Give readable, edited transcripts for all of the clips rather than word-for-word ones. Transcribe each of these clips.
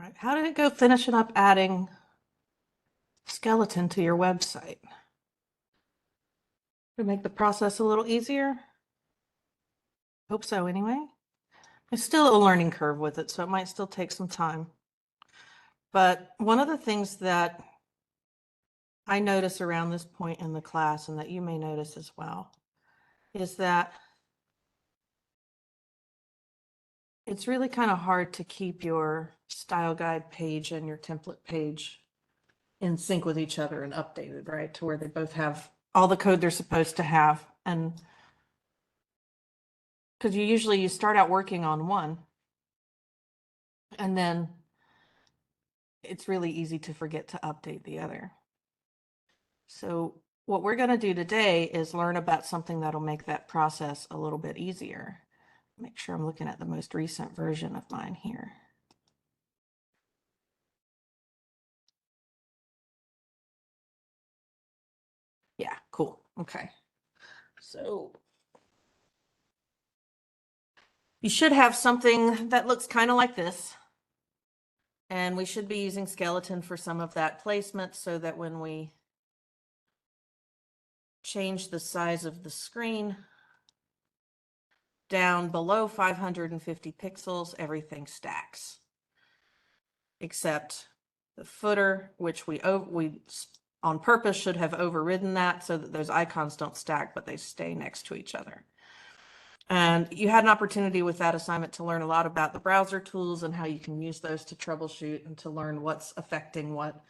right, how did it go finishing up adding skeleton to your website? To make the process a little easier? Hope so anyway. It's still a learning curve with it, so it might still take some time. But one of the things that I notice around this point in the class, and that you may notice as well, is that it's really kind of hard to keep your style guide page and your template page in sync with each other and updated, right? To where they both have all the code they're supposed to have. And because you start out working on one, and then it's really easy to forget to update the other. So what we're going to do today is learn about something that'll make that process a little bit easier. Make sure I'm looking at the most recent version of mine here. Yeah, cool. Okay. So you should have something that looks kind of like this. And we should be using skeleton for some of that placement so that when we change the size of the screen down below 550 pixels, everything stacks. Except the footer, which we on purpose should have overridden that so that those icons don't stack, but they stay next to each other. And you had an opportunity with that assignment to learn a lot about the browser tools and how you can use those to troubleshoot and to learn what's affecting what.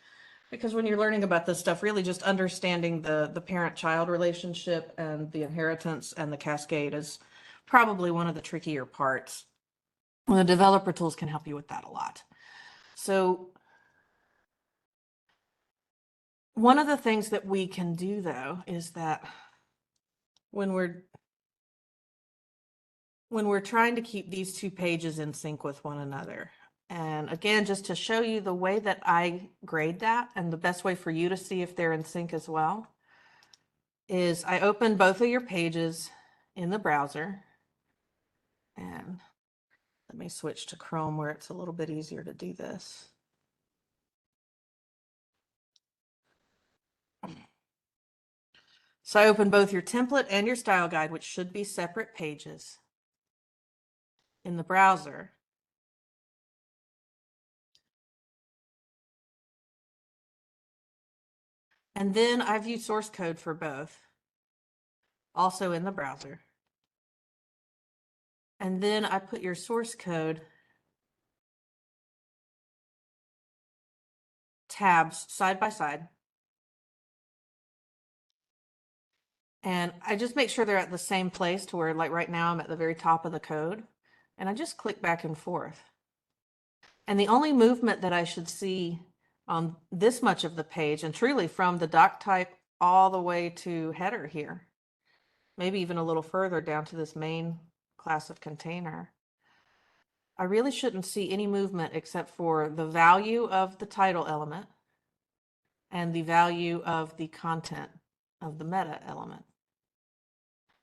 Because when you're learning about this stuff, really just understanding the parent-child relationship and the inheritance and the cascade is probably one of the trickier parts. And the developer tools can help you with that a lot. So one of the things that we can do, though, is that when we're trying to keep these two pages in sync with one another, and again, just to show you the way that I grade that and the best way for you to see if they're in sync as well, is I open both of your pages in the browser. And let me switch to Chrome where it's a little bit easier to do this. So I open both your template and your style guide, which should be separate pages, in the browser. And then I view source code for both, also in the browser. And then I put your source code tabs side by side. And I just make sure they're at the same place to where, like right now, I'm at the very top of the code. And I just click back and forth. And the only movement that I should see on this much of the page, and truly from the doc type all the way to header here, maybe even a little further down to this main class of container, I really shouldn't see any movement except for the value of the title element and the value of the content of the meta element.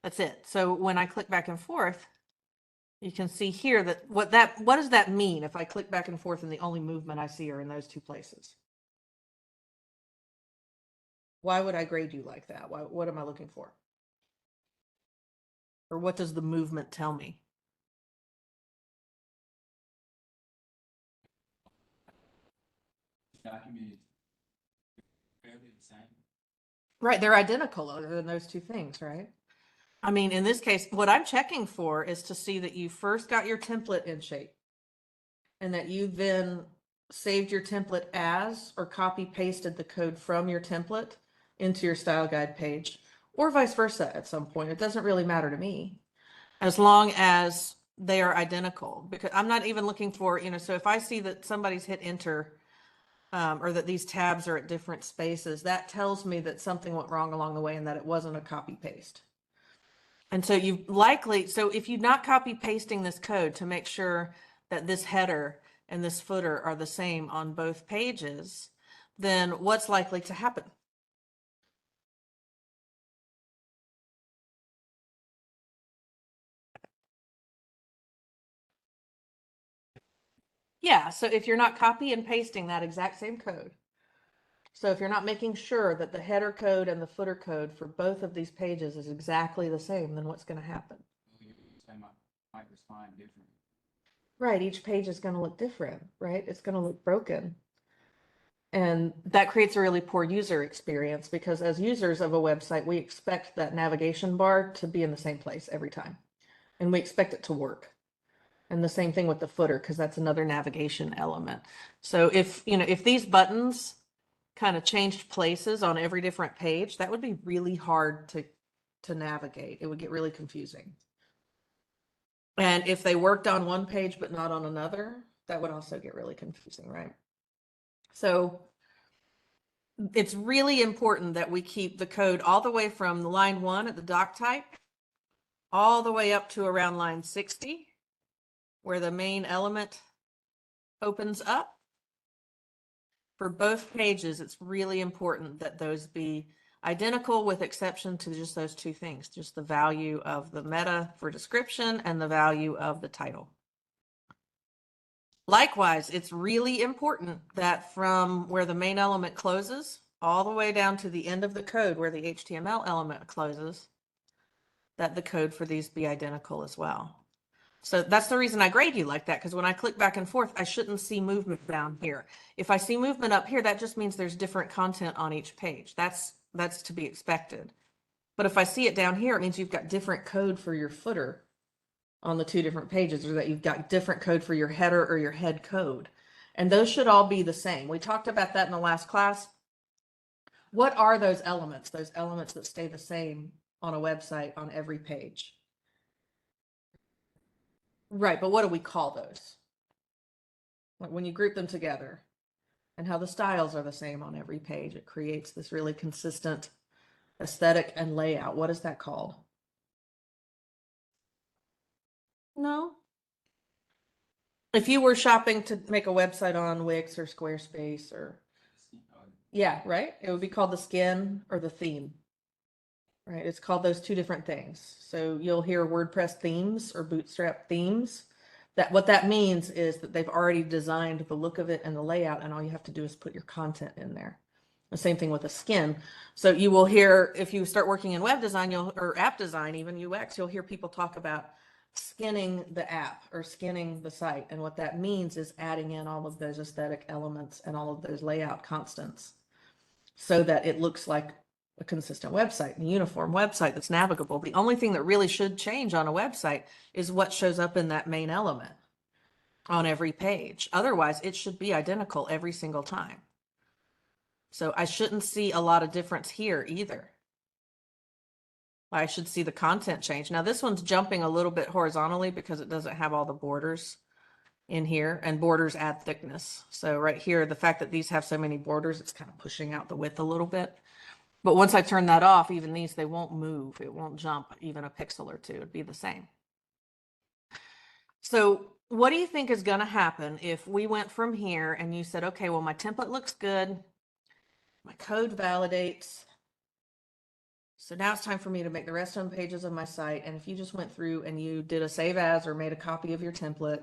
That's it. So when I click back and forth, you can see here that what does that mean if I click back and forth and the only movement I see are in those two places? Why would I grade you like that? What am I looking for? Or what does the movement tell me? Documented fairly the same. Right, they're identical other than those two things, right? I mean, in this case, what I'm checking for is to see that you first got your template in shape and that you then saved your template as or copy pasted the code from your template into your style guide page, or vice versa at some point. It doesn't really matter to me as long as they are identical, because I'm not even looking for, so if I see that somebody's hit enter or that these tabs are at different spaces, that tells me that something went wrong along the way and that it wasn't a copy paste. And so so if you're not copy pasting this code to make sure that this header and this footer are the same on both pages, then what's likely to happen? Yeah, so if you're not copy and pasting that exact same code, so if you're not making sure that the header code and the footer code for both of these pages is exactly the same, then what's going to happen? They might respond differently. Right, each page is going to look different, right? It's going to look broken. And that creates a really poor user experience because as users of a website, we expect that navigation bar to be in the same place every time. And we expect it to work. And the same thing with the footer, because that's another navigation element. So if these buttons kind of changed places on every different page, that would be really hard to navigate. It would get really confusing. And if they worked on one page but not on another, that would also get really confusing, right? So it's really important that we keep the code all the way from line 1 at the doc type all the way up to around line 60, where the main element opens up. For both pages, it's really important that those be identical with exception to just those two things, just the value of the meta for description and the value of the title. Likewise, it's really important that from where the main element closes all the way down to the end of the code where the HTML element closes, that the code for these be identical as well. So that's the reason I grade you like that, because when I click back and forth, I shouldn't see movement down here. If I see movement up here, that just means there's different content on each page. That's to be expected. But if I see it down here, it means you've got different code for your footer on the two different pages, or that you've got different code for your header or your head code. And those should all be the same. We talked about that in the last class. What are those elements? Those elements that stay the same on a website on every page. Right, but what do we call those? Like when you group them together and how the styles are the same on every page, it creates this really consistent aesthetic and layout. What is that called? No. If you were shopping to make a website on Wix or Squarespace or, yeah, right? It would be called the skin or the theme, right? It's called those two different things. So you'll hear WordPress themes or Bootstrap themes. What that means is that they've already designed the look of it and the layout, and all you have to do is put your content in there. The same thing with a skin. So you will hear, if you start working in web design, or app design, even UX, you'll hear people talk about skinning the app or skinning the site. And what that means is adding in all of those aesthetic elements and all of those layout constants so that it looks like a consistent website, a uniform website that's navigable. The only thing that really should change on a website is what shows up in that main element on every page. Otherwise, it should be identical every single time. So I shouldn't see a lot of difference here either. I should see the content change. Now this one's jumping a little bit horizontally because it doesn't have all the borders in here, and borders add thickness. So right here, the fact that these have so many borders, it's kind of pushing out the width a little bit. But once I turn that off, even these, they won't move. It won't jump even a pixel or two. It'd be the same. So what do you think is going to happen if we went from here and you said, okay, well, my template looks good. My code validates. So now it's time for me to make the rest of the pages of my site. And if you just went through and you did a save as or made a copy of your template,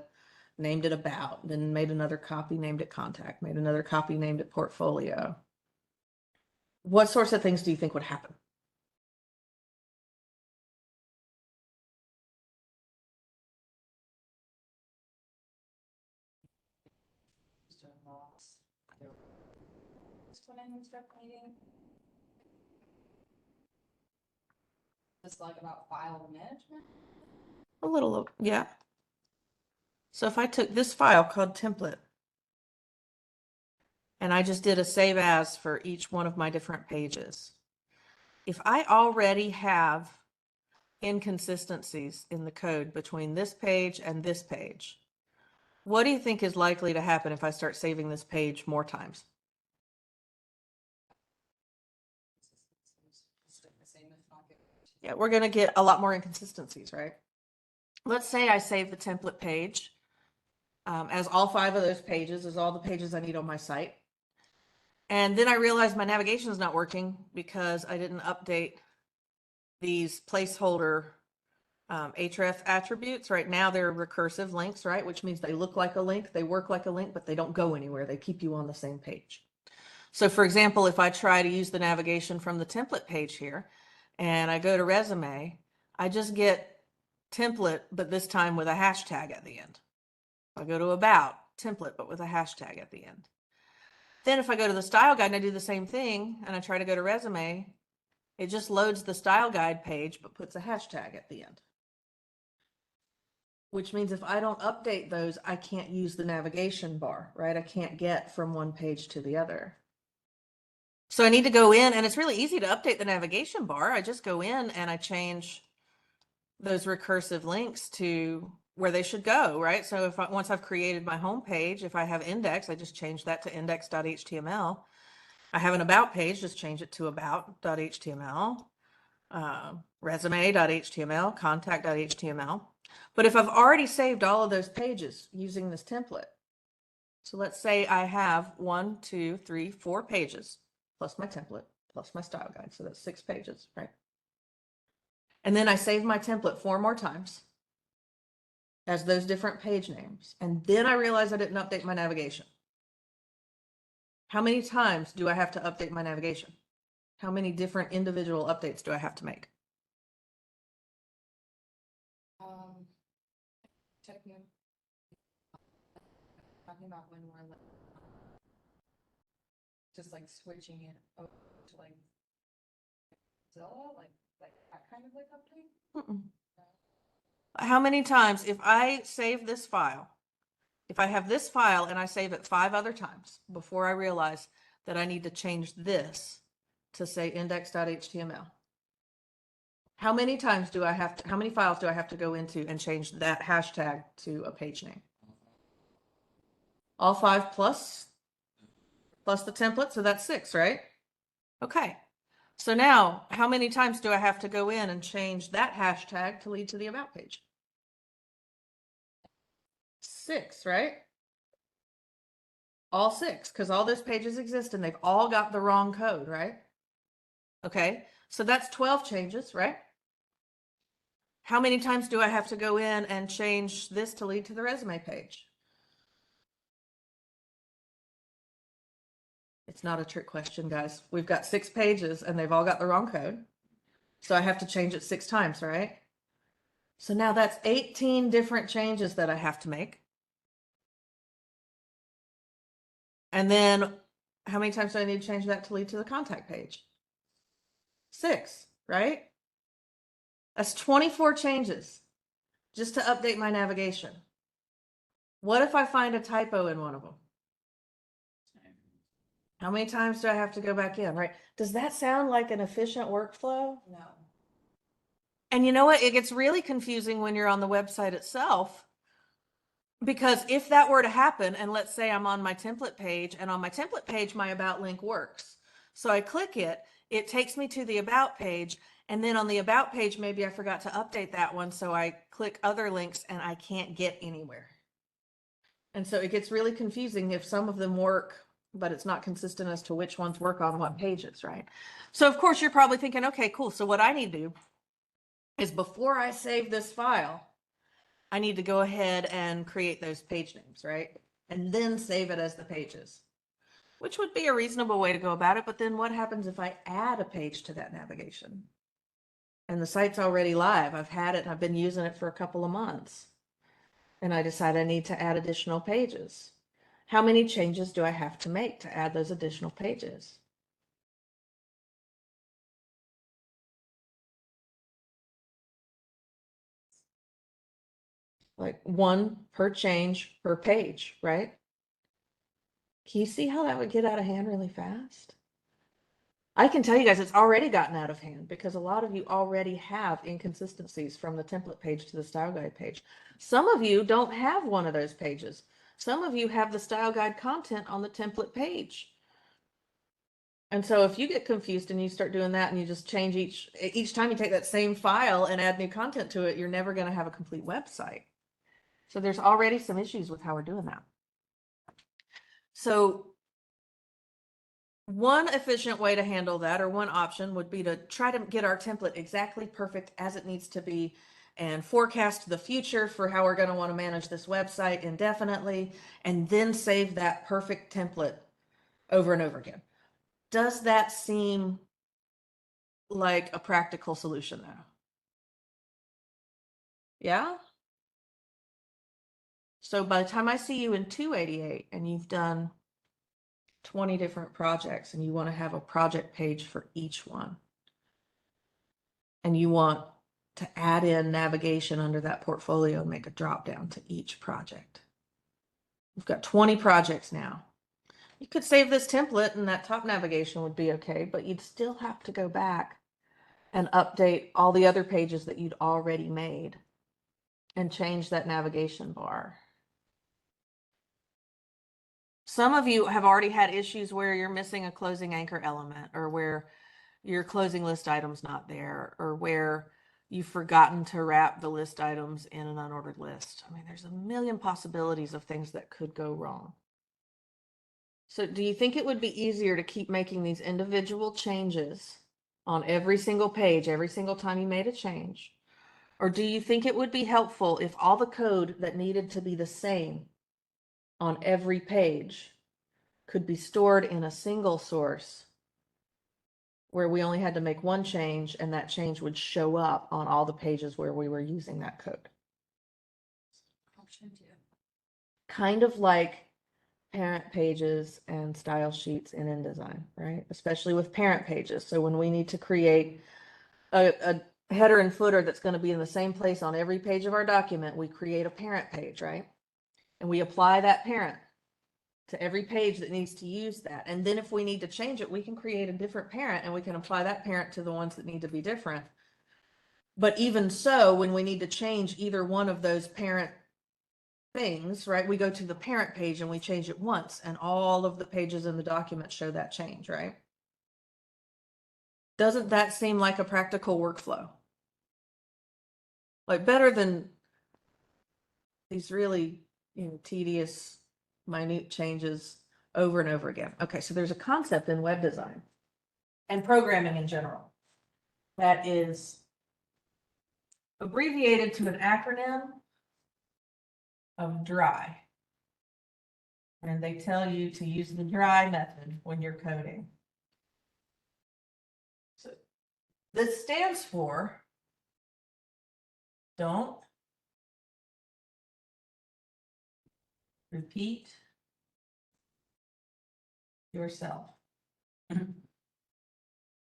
named it about, then made another copy, named it contact, made another copy, named it portfolio. What sorts of things do you think would happen? It's like about file management. A little, yeah. So if I took this file called template and I just did a save as for each one of my different pages, if I already have inconsistencies in the code between this page and this page, what do you think is likely to happen if I start saving this page more times? Yeah, we're going to get a lot more inconsistencies, right? Let's say I save the template page as all 5 of those pages, as all the pages I need on my site. And then I realized my navigation is not working because I didn't update these placeholder href attributes. Right now they're recursive links, right? Which means they look like a link, they work like a link, but they don't go anywhere. They keep you on the same page. So for example, if I try to use the navigation from the template page here and I go to resume, I just get template, but this time with a hashtag at the end. I go to about, template, but with a hashtag at the end. Then if I go to the style guide and I do the same thing and I try to go to resume, it just loads the style guide page, but puts a hashtag at the end. Which means if I don't update those, I can't use the navigation bar, right? I can't get from one page to the other. So I need to go in, and it's really easy to update the navigation bar. I just go in and I change those recursive links to where they should go, right? So if once I've created my home page, if I have index, I just change that to index.html. I have an about page, just change it to about.html, resume.html, contact.html. But if I've already saved all of those pages using this template, so let's say I have 1, 2, 3, 4 pages, plus my template, plus my style guide. So that's 6 pages, right? And then I save my template 4 more times as those different page names. And then I realize I didn't update my navigation. How many times do I have to update my navigation? How many different individual updates do I have to make? Checking. Talking about when we're like, just like switching it over to like Zilla, like that kind of like update. Mm-mm. How many times, if I save this file, if I have this file and I save it 5 other times before I realize that I need to change this to say index.html, how many times do I have to, how many files do I have to go into and change that hashtag to a page name? All 5 plus the template, so that's 6, right? Okay. So now, how many times do I have to go in and change that hashtag to lead to the about page? 6, right? All 6, because all those pages exist and they've all got the wrong code, right? Okay, so that's 12 changes, right? How many times do I have to go in and change this to lead to the resume page? It's not a trick question, guys. We've got 6 pages and they've all got the wrong code. So I have to change it 6 times, right? So now that's 18 different changes that I have to make. And then how many times do I need to change that to lead to the contact page? 6, right? That's 24 changes just to update my navigation. What if I find a typo in one of them? How many times do I have to go back in, right? Does that sound like an efficient workflow? No. And you know what? It gets really confusing when you're on the website itself. Because if that were to happen, and let's say I'm on my template page, and on my template page, my about link works. So I click it, it takes me to the about page, and then on the about page, maybe I forgot to update that one. So I click other links and I can't get anywhere. And so it gets really confusing if some of them work, but it's not consistent as to which ones work on what pages, right? So of course you're probably thinking, okay, cool. So what I need to do is before I save this file, I need to go ahead and create those page names, right? And then save it as the pages, which would be a reasonable way to go about it. But then what happens if I add a page to that navigation? And the site's already live. I've had it, I've been using it for a couple of months. And I decide I need to add additional pages. How many changes do I have to make to add those additional pages? Like 1 per change per page, right? Can you see how that would get out of hand really fast? I can tell you guys it's already gotten out of hand because a lot of you already have inconsistencies from the template page to the style guide page. Some of you don't have one of those pages. Some of you have the style guide content on the template page. And so if you get confused and you start doing that and you just change each time you take that same file and add new content to it, you're never going to have a complete website. So there's already some issues with how we're doing that. So one efficient way to handle that, or one option, would be to try to get our template exactly perfect as it needs to be and forecast the future for how we're going to want to manage this website indefinitely, and then save that perfect template over and over again. Does that seem like a practical solution though? Yeah? So by the time I see you in 288 and you've done 20 different projects and you want to have a project page for each one, and you want to add in navigation under that portfolio and make a drop down to each project. We've got 20 projects now. You could save this template and that top navigation would be okay, but you'd still have to go back and update all the other pages that you'd already made and change that navigation bar. Some of you have already had issues where you're missing a closing anchor element, or where your closing list item's not there, or where you've forgotten to wrap the list items in an unordered list. I mean, there's a million possibilities of things that could go wrong. So do you think it would be easier to keep making these individual changes on every single page, every single time you made a change? Or do you think it would be helpful if all the code that needed to be the same on every page could be stored in a single source where we only had to make one change, and that change would show up on all the pages where we were using that code? Option 2. Kind of like parent pages and style sheets in InDesign, right? Especially with parent pages. So when we need to create a header and footer that's going to be in the same place on every page of our document, we create a parent page, right? And we apply that parent to every page that needs to use that. And then if we need to change it, we can create a different parent and we can apply that parent to the ones that need to be different. But even so, when we need to change either one of those parent things, right, we go to the parent page and we change it once, and all of the pages in the document show that change, right? Doesn't that seem like a practical workflow? Like better than these really, tedious, minute changes over and over again. Okay, so there's a concept in web design and programming in general that is abbreviated to an acronym of DRY. And they tell you to use the DRY method when you're coding. So this stands for don't repeat yourself.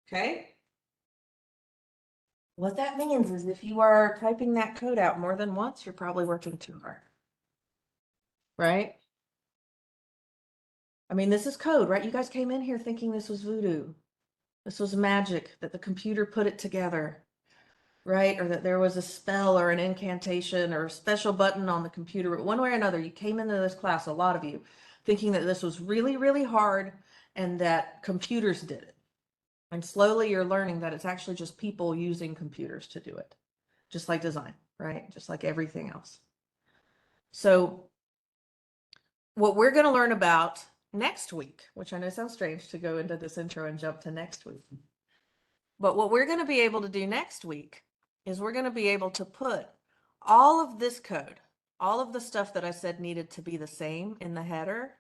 Okay? What that means is if you are typing that code out more than once, you're probably working too hard. Right? I mean, this is code, right? You guys came in here thinking this was voodoo. This was magic, that the computer put it together, right? Or that there was a spell or an incantation or a special button on the computer. But one way or another, you came into this class, a lot of you, thinking that this was really, really hard and that computers did it. And slowly you're learning that it's actually just people using computers to do it. Just like design, right? Just like everything else. So what we're going to learn about next week, which I know sounds strange to go into this intro and jump to next week. But what we're going to be able to do next week is we're going to be able to put all of this code, all of the stuff that I said needed to be the same in the header,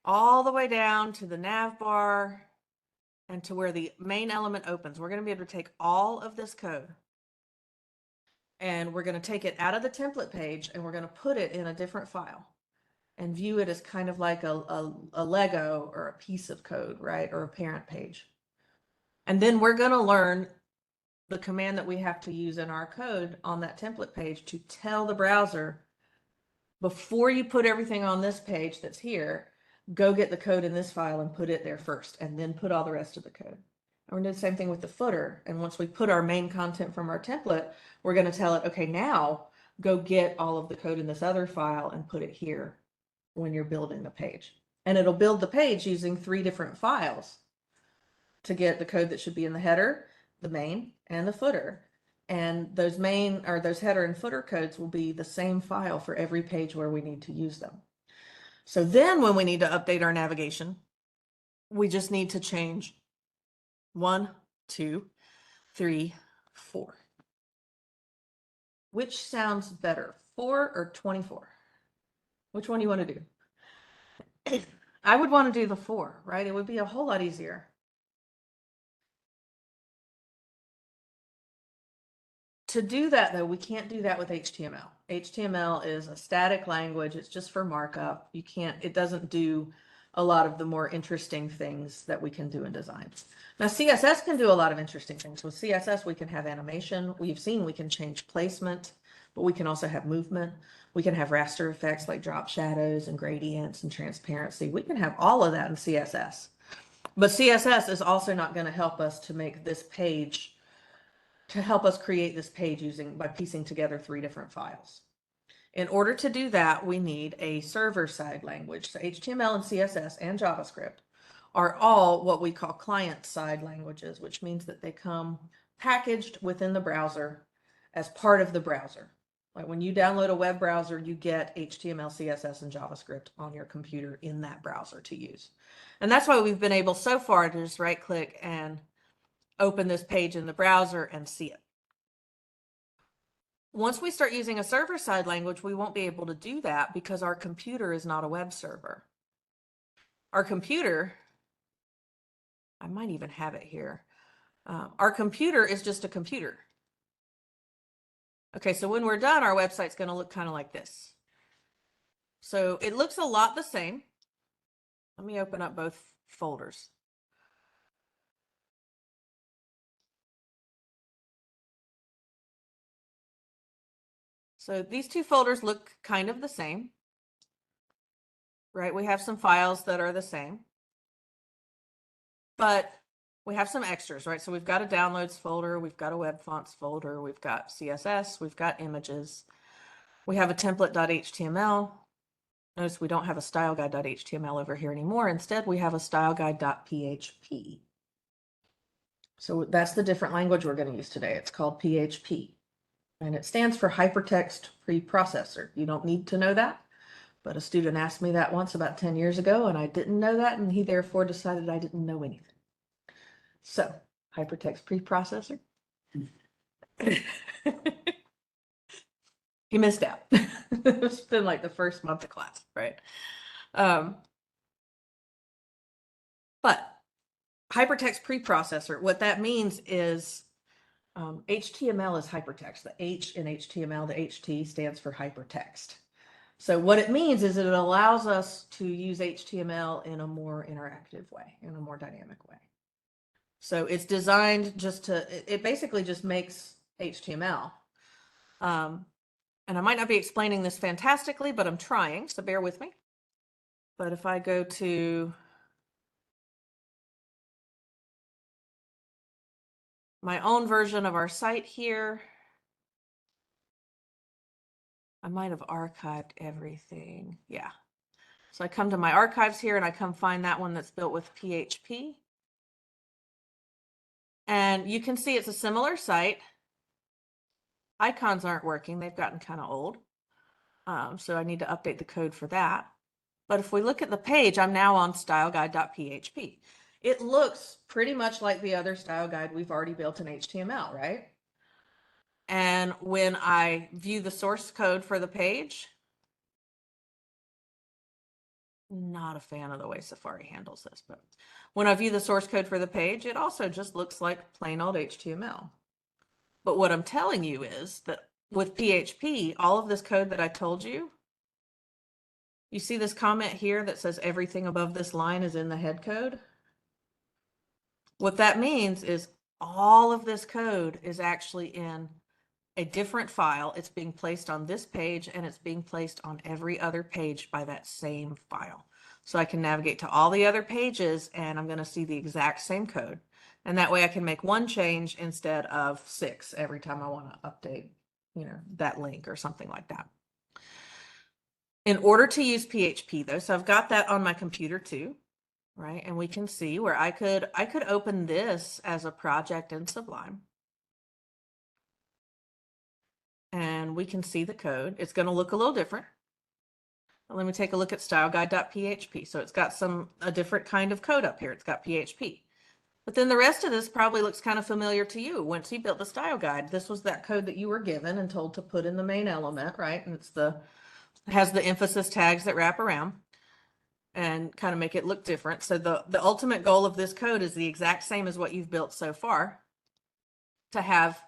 all the way down to the nav bar and to where the main element opens. We're going to be able to take all of this code and we're going to take it out of the template page and we're going to put it in a different file and view it as kind of like a Lego or a piece of code, right? Or a parent page. And then we're going to learn the command that we have to use in our code on that template page to tell the browser, before you put everything on this page that's here, go get the code in this file and put it there first, and then put all the rest of the code. And we're gonna do the same thing with the footer. And once we put our main content from our template, we're gonna tell it, okay, now go get all of the code in this other file and put it here when you're building the page. And it'll build the page using 3 different files to get the code that should be in the header, the main, and the footer. And those main or those header and footer codes will be the same file for every page where we need to use them. So then when we need to update our navigation, we just need to change 1, 2, 3, 4. which sounds better, 4 or 24? Which one do you want to do? I would want to do the 4, right? It would be a whole lot easier. To do that, though, we can't do that with HTML. HTML is a static language. It's just for markup. You can't, it doesn't do a lot of the more interesting things that we can do in design. Now, CSS can do a lot of interesting things. With CSS, we can have animation. We've seen we can change placement, but we can also have movement. We can have raster effects like drop shadows and gradients and transparency. We can have all of that in CSS. But CSS is also not going to help us to make this page, to help us create this page by piecing together 3 different files. In order to do that, we need a server-side language. So HTML and CSS and JavaScript are all what we call client-side languages, which means that they come packaged within the browser as part of the browser. Like when you download a web browser, you get HTML, CSS, and JavaScript on your computer in that browser to use. And that's why we've been able so far to just right-click and open this page in the browser and see it. Once we start using a server-side language, we won't be able to do that because our computer is not a web server. Our computer, I might even have it here. Our computer is just a computer. Okay, so when we're done, our website's going to look kind of like this. So it looks a lot the same. Let me open up both folders. So these 2 folders look kind of the same, right? We have some files that are the same, but we have some extras, right? So we've got a downloads folder, we've got a web fonts folder, we've got CSS, we've got images, we have a template.html. Notice we don't have a style guide.html over here anymore. Instead, we have a style guide.php. So that's the different language we're going to use today. It's called PHP. And it stands for Hypertext Preprocessor. You don't need to know that, but a student asked me that once about 10 years ago, and I didn't know that, and he therefore decided I didn't know anything. So, Hypertext Preprocessor. He missed out. It's been like the first month of class, right? But Hypertext Preprocessor, what that means is HTML is hypertext. The H in HTML, the HT stands for hypertext. So what it means is that it allows us to use HTML in a more interactive way, in a more dynamic way. So it's designed just to, it basically just makes HTML. And I might not be explaining this fantastically, but I'm trying, so bear with me. But if I go to my own version of our site here, I might have archived everything. Yeah. So I come to my archives here and I come find that one that's built with PHP. And you can see it's a similar site. Icons aren't working. They've gotten kind of old. So I need to update the code for that. But if we look at the page, I'm now on styleguide.php. It looks pretty much like the other style guide we've already built in HTML, right? And when I view the source code for the page, not a fan of the way Safari handles this, but when I view the source code for the page, it also just looks like plain old HTML. But what I'm telling you is that with PHP, all of this code that I told you, you see this comment here that says everything above this line is in the head code? What that means is all of this code is actually in a different file. It's being placed on this page and it's being placed on every other page by that same file. So I can navigate to all the other pages and I'm going to see the exact same code. And that way I can make one change instead of 6 every time I want to update, that link or something like that. In order to use PHP though, so I've got that on my computer too, right? And we can see where I could open this as a project in Sublime. And we can see the code. It's going to look a little different. Let me take a look at styleguide.php. So it's got a different kind of code up here. It's got PHP. But then the rest of this probably looks kind of familiar to you. Once you built the style guide, this was that code that you were given and told to put in the main element, right? And has the emphasis tags that wrap around and kind of make it look different. So the ultimate goal of this code is the exact same as what you've built so far, to have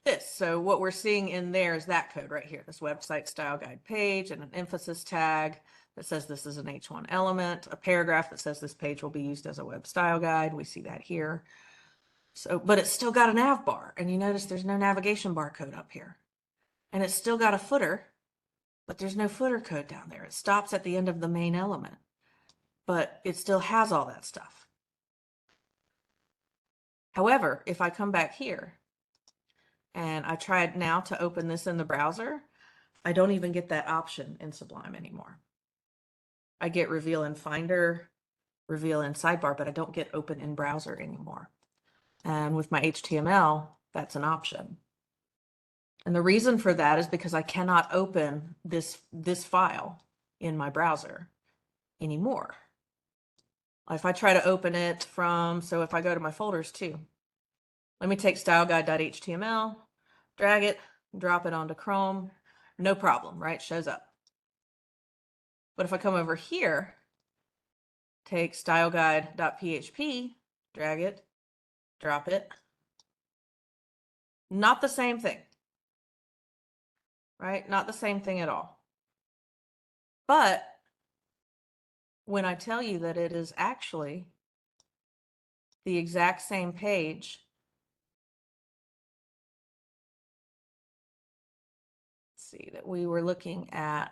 this. So what we're seeing in there is that code right here, this website style guide page and an emphasis tag that says this is an H1 element, a paragraph that says this page will be used as a web style guide. We see that here. So, but it's still got a nav bar, and you notice there's no navigation bar code up here. And it's still got a footer, but there's no footer code down there. It stops at the end of the main element, but it still has all that stuff. However, if I come back here and I tried now to open this in the browser, I don't even get that option in Sublime anymore. I get reveal in Finder, reveal in sidebar, but I don't get open in browser anymore. And with my HTML, that's an option. And the reason for that is because I cannot open this file in my browser anymore. If I try to open it from, so if I go to my folders too, let me take styleguide.html, drag it, drop it onto Chrome, no problem, right? Shows up. But if I come over here, take styleguide.php, drag it, drop it, not the same thing, right? Not the same thing at all. But when I tell you that it is actually the exact same page, let's see, that we were looking at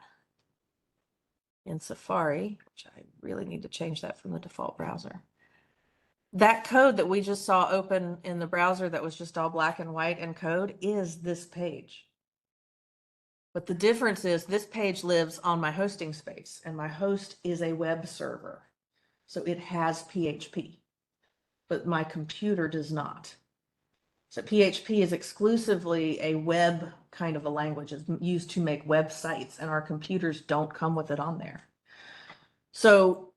in Safari, which I really need to change that from the default browser. That code that we just saw open in the browser that was just all black and white and code is this page. But the difference is this page lives on my hosting space, and my host is a web server. So it has PHP, but my computer does not. So PHP is exclusively a web kind of a language. It's used to make websites, and our computers don't come with it on there. So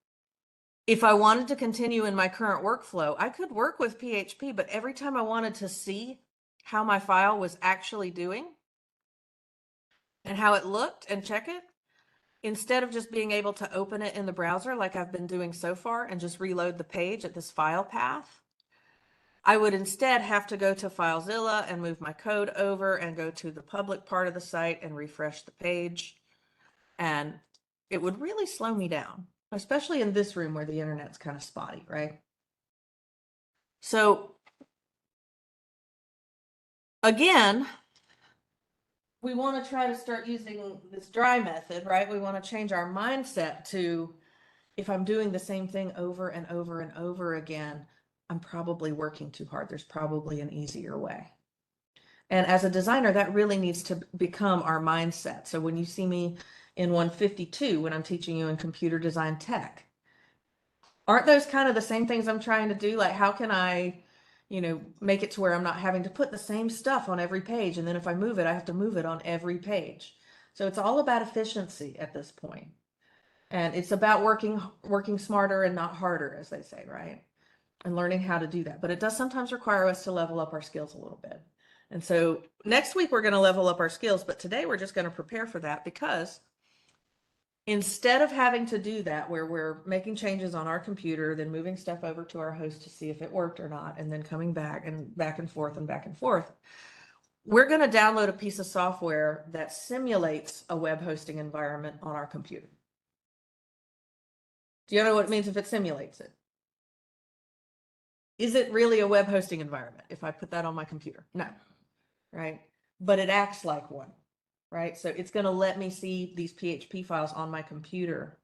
if I wanted to continue in my current workflow, I could work with PHP, but every time I wanted to see how my file was actually doing and how it looked and check it, instead of just being able to open it in the browser like I've been doing so far and just reload the page at this file path, I would instead have to go to FileZilla and move my code over and go to the public part of the site and refresh the page. And it would really slow me down, especially in this room where the internet's kind of spotty, right? So again, we want to try to start using this dry method, right? We want to change our mindset to, if I'm doing the same thing over and over and over again, I'm probably working too hard. There's probably an easier way. And as a designer, that really needs to become our mindset. So when you see me in 152, when I'm teaching you in computer design tech, aren't those kind of the same things I'm trying to do? Like, how can I, make it to where I'm not having to put the same stuff on every page, and then if I move it, I have to move it on every page. So it's all about efficiency at this point. And it's about working smarter and not harder, as they say, right? And learning how to do that. But it does sometimes require us to level up our skills a little bit. And so next week we're going to level up our skills, but today we're just going to prepare for that, because instead of having to do that where we're making changes on our computer, then moving stuff over to our host to see if it worked or not, and then coming back and forth and back and forth, we're going to download a piece of software that simulates a web hosting environment on our computer. Do you know what it means if it simulates it? Is it really a web hosting environment if I put that on my computer? No, right? But it acts like one, right? So it's going to let me see these PHP files on my computer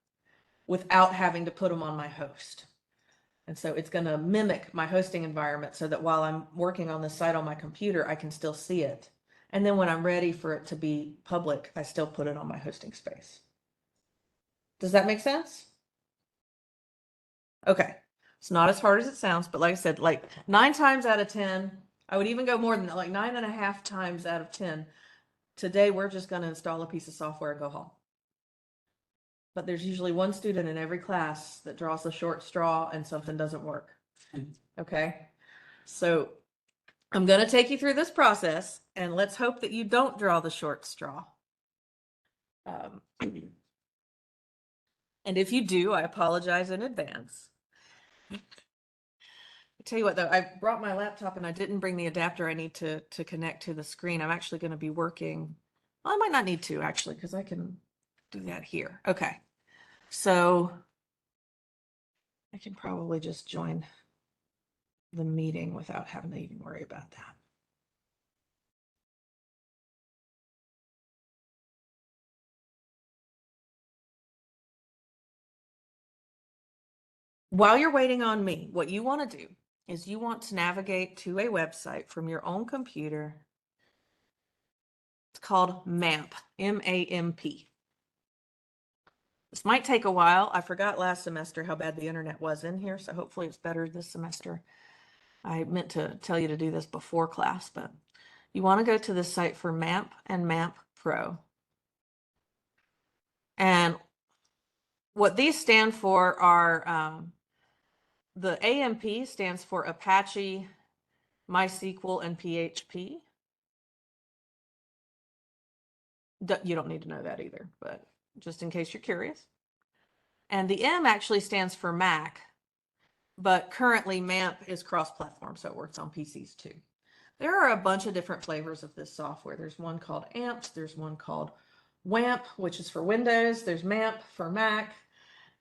without having to put them on my host. And so it's going to mimic my hosting environment so that while I'm working on the site on my computer, I can still see it. And then when I'm ready for it to be public, I still put it on my hosting space. Does that make sense? Okay. It's not as hard as it sounds, but like I said, like 9 times out of 10, I would even go more than that, like 9.5 times out of 10. Today, we're just going to install a piece of software and go home. But there's usually one student in every class that draws the short straw and something doesn't work. Okay. So I'm going to take you through this process and let's hope that you don't draw the short straw. And if you do, I apologize in advance. I tell you what, though, I brought my laptop and I didn't bring the adapter I need to connect to the screen. I'm actually going to be working. Well, I might not need to actually, because I can do that here. Okay. So I can probably just join the meeting without having to even worry about that. While you're waiting on me, what you want to do is you want to navigate to a website from your own computer. It's called MAMP, M-A-M-P. This might take a while. I forgot last semester how bad the internet was in here, so hopefully it's better this semester. I meant to tell you to do this before class, but you want to go to the site for MAMP and MAMP Pro. And what these stand for are, the AMP stands for Apache, MySQL, and PHP. You don't need to know that either, but just in case you're curious. And the M actually stands for Mac, but currently MAMP is cross-platform, so it works on PCs too. There are a bunch of different flavors of this software. There's one called AMP, there's one called WAMP, which is for Windows, there's MAMP for Mac,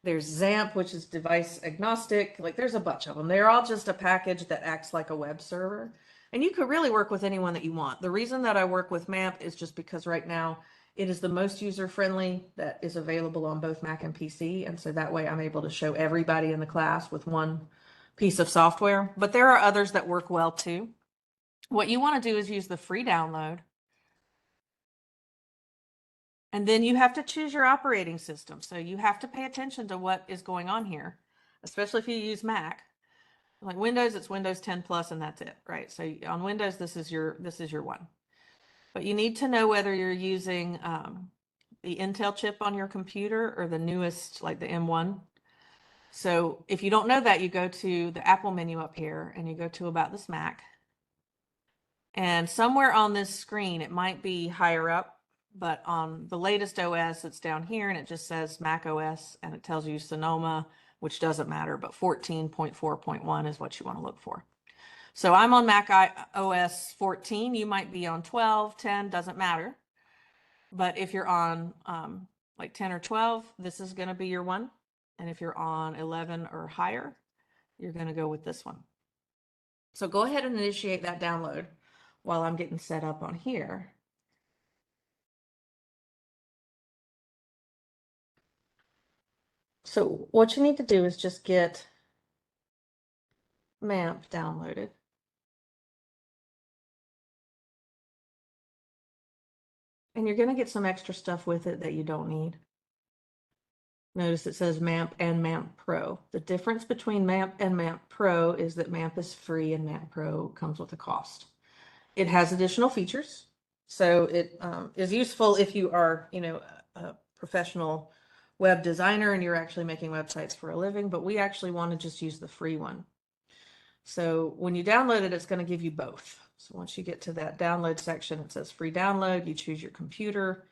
there's XAMPP, which is device agnostic. Like there's a bunch of them. They're all just a package that acts like a web server. And you could really work with anyone that you want. The reason that I work with MAMP is just because right now it is the most user-friendly that is available on both Mac and PC. And so that way I'm able to show everybody in the class with one piece of software. But there are others that work well too. What you want to do is use the free download. And then you have to choose your operating system. So you have to pay attention to what is going on here, especially if you use Mac. Like Windows, it's Windows 10 plus and that's it, right? So on Windows, this is your one. But you need to know whether you're using the Intel chip on your computer or the newest, like the M1. So if you don't know that, you go to the Apple menu up here and you go to About This Mac. And somewhere on this screen, it might be higher up, but on the latest OS, it's down here and it just says Mac OS and it tells you Sonoma, which doesn't matter, but 14.4.1 is what you want to look for. So I'm on Mac OS 14. You might be on 12, 10, doesn't matter. But if you're on like 10 or 12, this is going to be your one. And if you're on 11 or higher, you're going to go with this one. So go ahead and initiate that download while I'm getting set up on here. So what you need to do is just get MAMP downloaded. And you're going to get some extra stuff with it that you don't need. Notice it says MAMP and MAMP Pro. The difference between MAMP and MAMP Pro is that MAMP is free and MAMP Pro comes with a cost. It has additional features. So it is useful if you are, a professional web designer and you're actually making websites for a living, but we actually want to just use the free one. So when you download it, it's going to give you both. So once you get to that download section, it says free download, you choose your computer,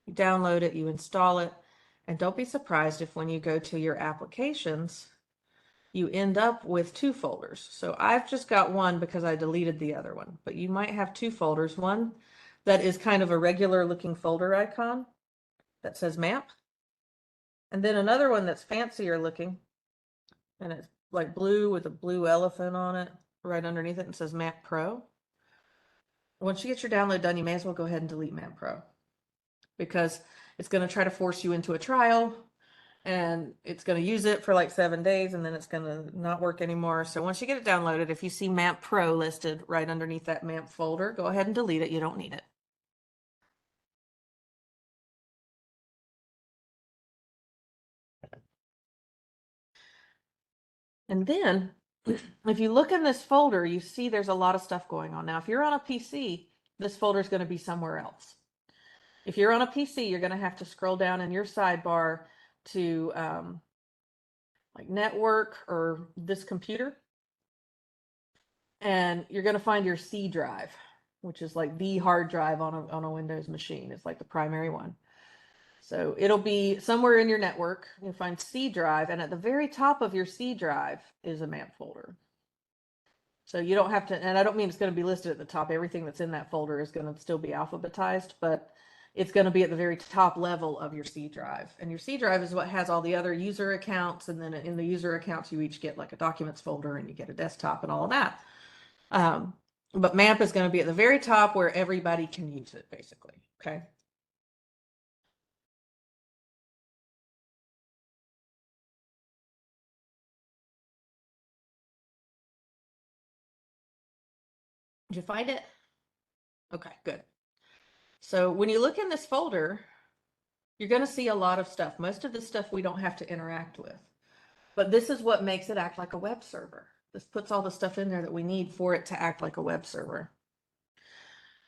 you download it, you install it, and don't be surprised if when you go to your applications, you end up with two folders. So I've just got one because I deleted the other one, but you might have two folders. One that is kind of a regular looking folder icon that says MAMP, and then another one that's fancier looking, and it's like blue with a blue elephant on it right underneath it and says MAMP Pro. Once you get your download done, you may as well go ahead and delete MAMP Pro because it's going to try to force you into a trial and it's going to use it for like 7 days and then it's going to not work anymore. So once you get it downloaded, if you see MAMP Pro listed right underneath that MAMP folder, go ahead and delete it. You don't need it. And then if you look in this folder, you see there's a lot of stuff going on. Now, if you're on a PC, this folder is going to be somewhere else. If you're on a PC, you're going to have to scroll down in your sidebar to like network or this computer. and you're going to find your C drive, which is like the hard drive on a Windows machine. It's like the primary one. So it'll be somewhere in your network. You'll find C drive, and at the very top of your C drive is a MAMP folder. So you don't have to, and I don't mean it's going to be listed at the top. Everything that's in that folder is going to still be alphabetized, but it's going to be at the very top level of your C drive. And your C drive is what has all the other user accounts. And then in the user accounts, you each get like a documents folder and you get a desktop and all of that. But MAMP is going to be at the very top where everybody can use it, basically. Okay. Did you find it? Okay, good. So when you look in this folder, you're going to see a lot of stuff. Most of the stuff we don't have to interact with. But this is what makes it act like a web server. This puts all the stuff in there that we need for it to act like a web server.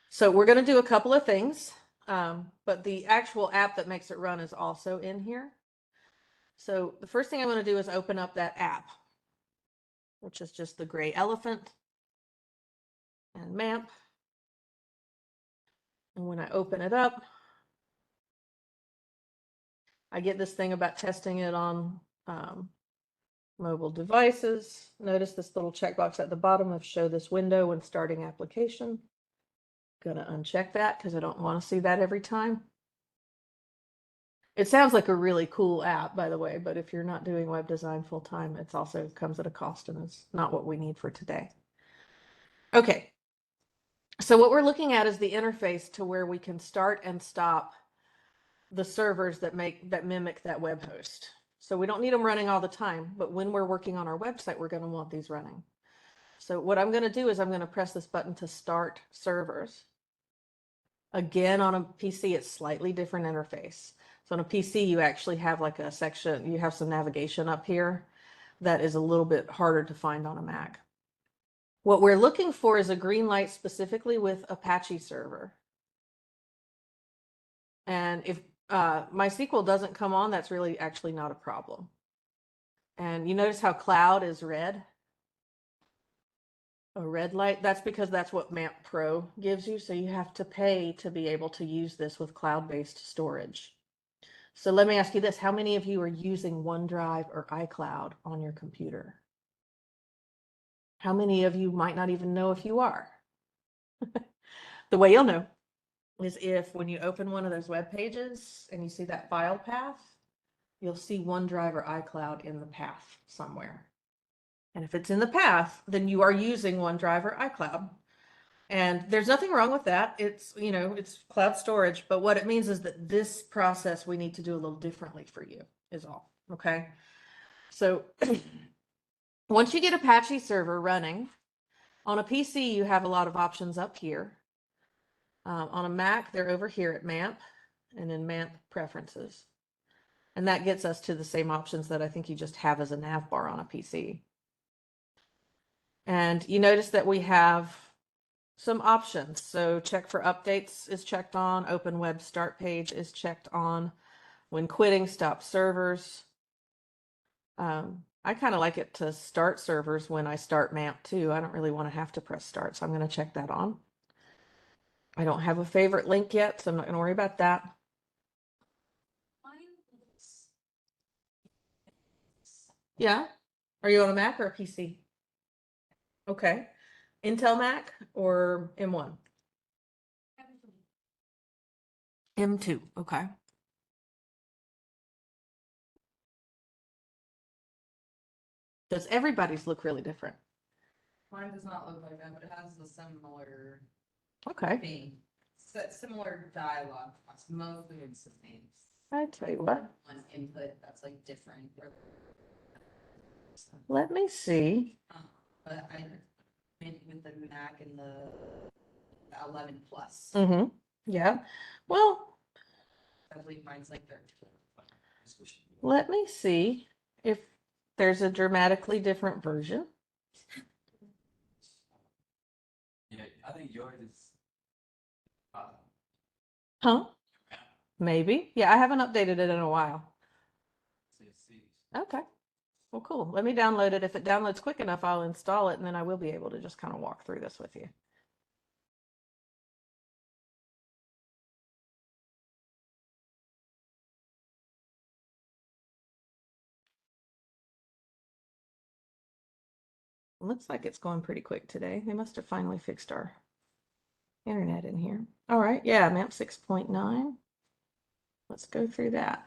So we're going to do a couple of things, but the actual app that makes it run is also in here. So the first thing I'm going to do is open up that app, which is just the gray elephant and MAMP. And when I open it up, I get this thing about testing it on mobile devices. Notice this little checkbox at the bottom of show this window when starting application. Gonna uncheck that because I don't want to see that every time. It sounds like a really cool app, by the way, but if you're not doing web design full time, it's also comes at a cost and it's not what we need for today. Okay. So what we're looking at is the interface to where we can start and stop the servers that mimic that web host. So we don't need them running all the time, but when we're working on our website, we're going to want these running. So what I'm going to do is I'm going to press this button to start servers. Again, on a PC, it's slightly different interface. So on a PC, you actually have like a section, you have some navigation up here that is a little bit harder to find on a Mac. What we're looking for is a green light specifically with Apache server. And if MySQL doesn't come on, that's really actually not a problem. And you notice how cloud is red? A red light? That's because that's what MAMP Pro gives you. So you have to pay to be able to use this with cloud-based storage. So let me ask you this. How many of you are using OneDrive or iCloud on your computer? How many of you might not even know if you are? The way you'll know is if when you open one of those web pages and you see that file path, you'll see OneDrive or iCloud in the path somewhere. And if it's in the path, then you are using OneDrive or iCloud. And there's nothing wrong with that. It's, you know, it's cloud storage, but what it means is that this process we need to do a little differently for you is all, okay? So once you get Apache server running, on a PC, you have a lot of options up here. On a Mac, they're over here at MAMP and in MAMP preferences. And that gets us to the same options that I think you just have as a nav bar on a PC. And you notice that we have some options. So check for updates is checked on. Open web start page is checked on. When quitting, stop servers. I kind of like it to start servers when I start MAMP too. I don't really want to have to press start, so I'm going to check that on. I don't have a favorite link yet, so I'm not going to worry about that. Yeah. Are you on a Mac or a PC? Okay. Intel Mac or M1? M2. Okay. Does everybody's look really different? Mine does not look like that, but it has a similar Okay. thing. Similar dialogue. Mostly it's the same. I tell you what. One input that's like different. Let me see. But I maybe with the Mac and the 11 plus. Mm-hmm. Yeah. Well, I believe mine's like 13. let me see if there's a dramatically different version. Yeah, I think yours is. Huh? Maybe. Yeah, I haven't updated it in a while. Okay. Well, cool. Let me download it. If it downloads quick enough, I'll install it, and then I will be able to just kind of walk through this with you. Looks like it's going pretty quick today. They must have finally fixed our internet in here. All right, yeah, MAMP 6.9. Let's go through that.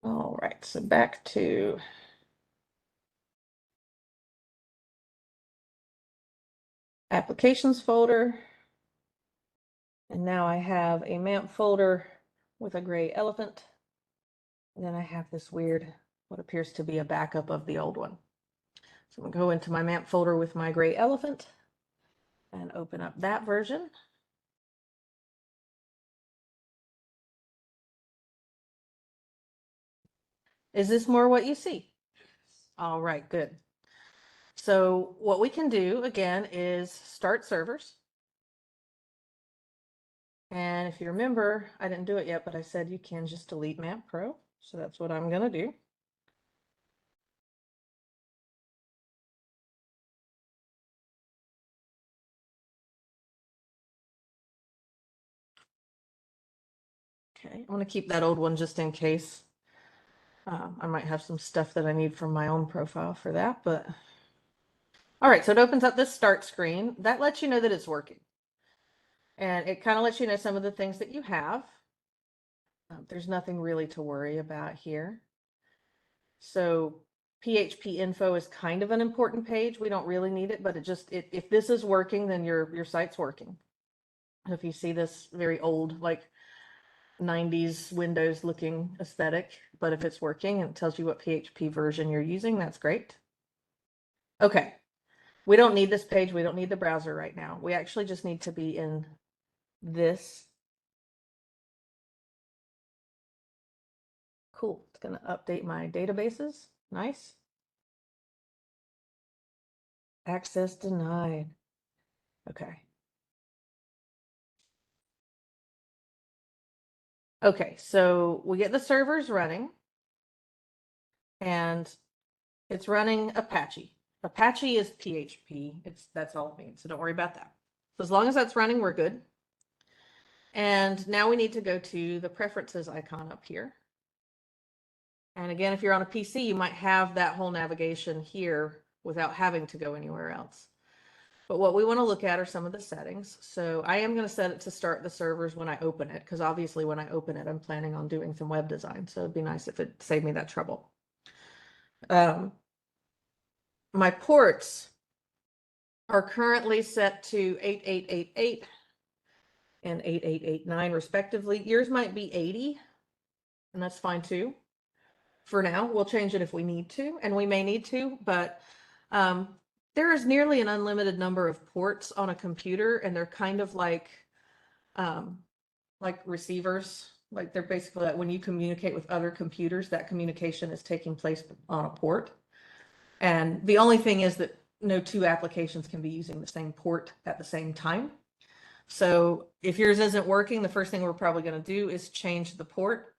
All right, so back to applications folder. And now I have a MAMP folder with a gray elephant. And then I have this weird, what appears to be a backup of the old one. So I'm gonna go into my MAMP folder with my gray elephant and open up that version. Is this more what you see? All right, good. So what we can do again is start servers. And if you remember, I didn't do it yet, but I said you can just delete MAMP Pro. So that's what I'm gonna do. Okay, I'm gonna keep that old one just in case. I might have some stuff that I need from my own profile for that, but all right, so it opens up this start screen. That lets you know that it's working. And it kind of lets you know some of the things that you have. There's nothing really to worry about here. So PHP info is kind of an important page. We don't really need it, but if this is working, then your site's working. If you see this very old, like 90s Windows looking aesthetic, but if it's working and it tells you what PHP version you're using, that's great. Okay, we don't need this page. We don't need the browser right now. We actually just need to be in this. Cool. It's going to update my databases. Nice. Access denied. Okay. Okay, so we get the servers running and it's running Apache. Apache is PHP. That's all it means. So don't worry about that. So as long as that's running, we're good. And now we need to go to the preferences icon up here. And again, if you're on a PC, you might have that whole navigation here without having to go anywhere else. But what we want to look at are some of the settings. So I am going to set it to start the servers when I open it, because obviously when I open it, I'm planning on doing some web design. So it'd be nice if it saved me that trouble. My ports are currently set to 8888 and 8889 respectively. Yours might be 80, and that's fine too. For now, we'll change it if we need to, and we may need to, but there is nearly an unlimited number of ports on a computer, and they're kind of like receivers. Like they're basically like when you communicate with other computers, that communication is taking place on a port. And the only thing is that no two applications can be using the same port at the same time. So if yours isn't working, the first thing we're probably going to do is change the port,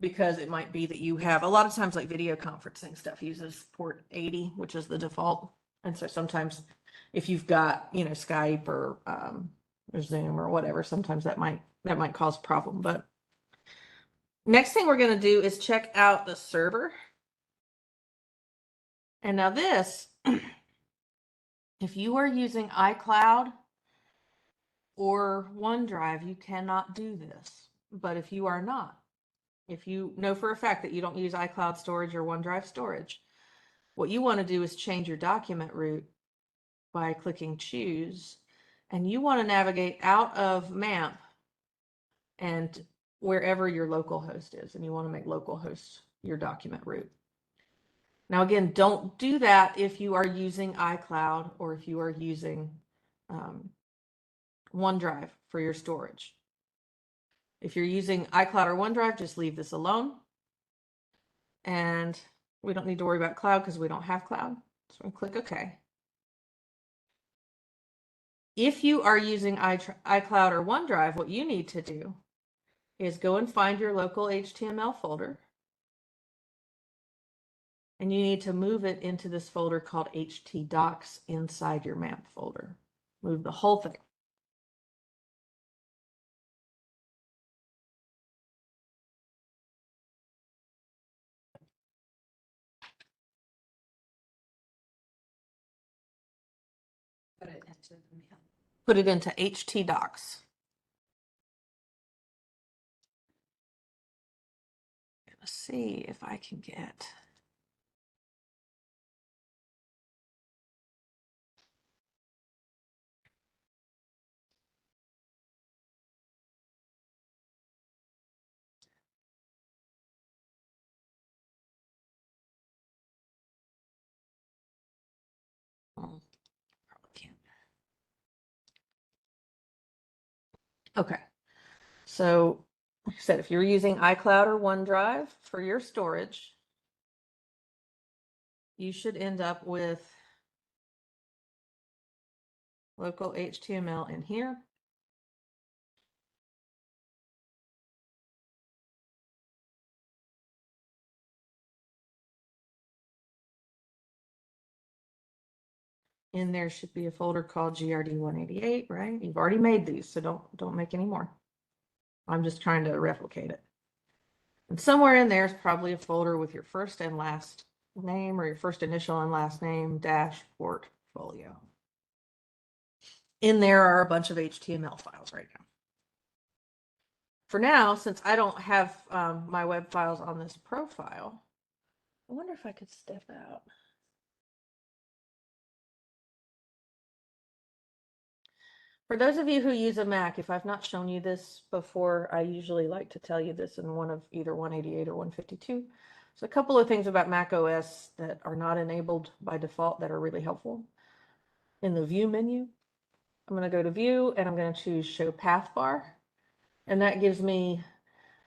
because it might be that you have a lot of times like video conferencing stuff uses port 80, which is the default. And so sometimes if you've got, Skype or Zoom or whatever, sometimes that might cause a problem. But next thing we're going to do is check out the server. And now this, if you are using iCloud or OneDrive, you cannot do this. But if you are not, if you know for a fact that you don't use iCloud storage or OneDrive storage, what you want to do is change your document root by clicking choose and you want to navigate out of MAMP and wherever your local host is, and you want to make localhost your document root. Now, again, don't do that if you are using iCloud or if you are using OneDrive for your storage. If you're using iCloud or OneDrive, just leave this alone. And we don't need to worry about cloud because we don't have cloud. So I'm click OK. If you are using iCloud or OneDrive, what you need to do is go and find your local HTML folder. And you need to move it into this folder called htdocs inside your MAMP folder. Move the whole thing. Put it into the mail. Put it into htdocs. Let's see if I can get. Probably can't. Okay. So, like I said, if you're using iCloud or OneDrive for your storage, you should end up with local HTML in here. In there should be a folder called GRD188, right? You've already made these, so don't make any more. I'm just trying to replicate it. And somewhere in there is probably a folder with your first and last name or your first initial and last name dash portfolio. In there are a bunch of HTML files right now. For now, since I don't have my web files on this profile, I wonder if I could step out. For those of you who use a Mac, if I've not shown you this before, I usually like to tell you this in one of either 188 or 152. So a couple of things about Mac OS that are not enabled by default that are really helpful. In the View menu, I'm going to go to View and I'm going to choose Show Path Bar. And that gives me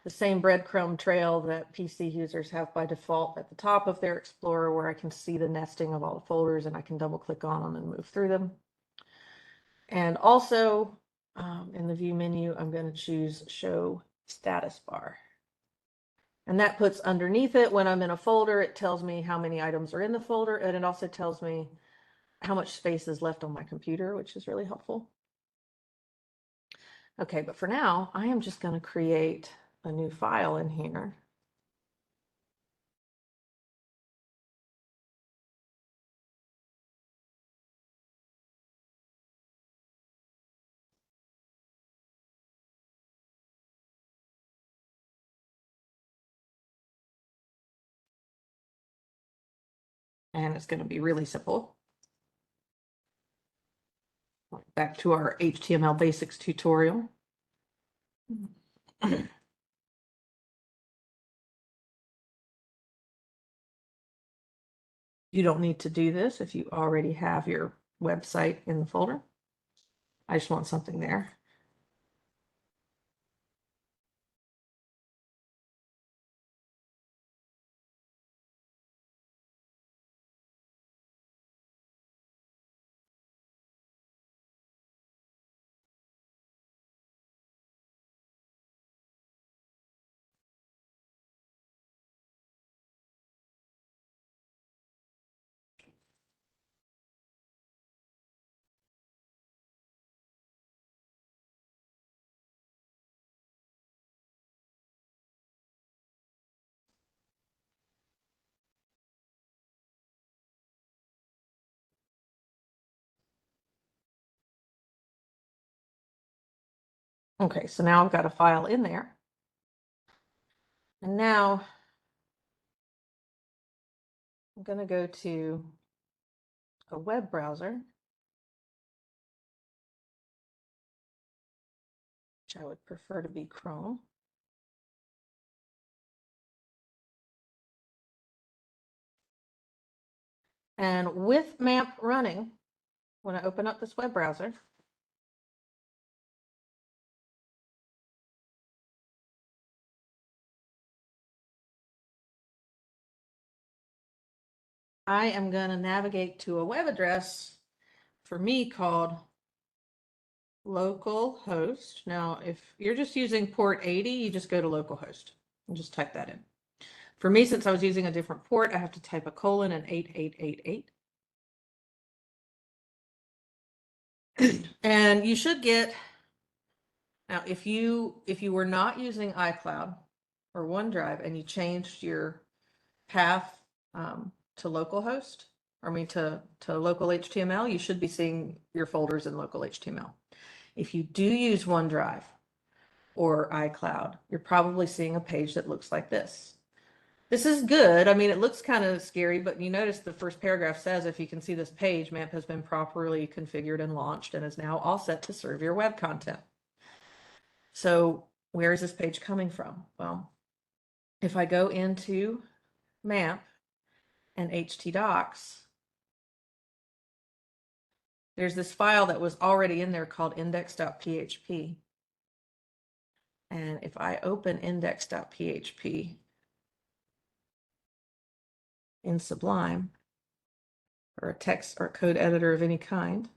the same breadcrumb trail that PC users have by default at the top of their Explorer, where I can see the nesting of all the folders and I can double click on them and move through them. And also in the View menu, I'm going to choose Show Status Bar. And that puts underneath it, when I'm in a folder, it tells me how many items are in the folder, and it also tells me how much space is left on my computer, which is really helpful. Okay, but for now, I am just going to create a new file in here. And it's going to be really simple. Back to our HTML basics tutorial. You don't need to do this if you already have your website in the folder. I just want something there. Okay, so now I've got a file in there. And now I'm going to go to a web browser. which I would prefer to be Chrome. And with MAMP running, when I open up this web browser, I am going to navigate to a web address for me called localhost. Now, if you're just using port 80, you just go to localhost and just type that in. For me, since I was using a different port, I have to type a colon and 8888. And you should get, now if you were not using iCloud or OneDrive and you changed your path to localhost, to local HTML, you should be seeing your folders in local HTML. If you do use OneDrive or iCloud, you're probably seeing a page that looks like this. This is good. I mean, it looks kind of scary, but you notice the first paragraph says, if you can see this page, MAMP has been properly configured and launched and is now all set to serve your web content. So where is this page coming from? Well, if I go into MAMP and htdocs, there's this file that was already in there called index.php. And if I open index.php in Sublime, or a text or code editor of any kind,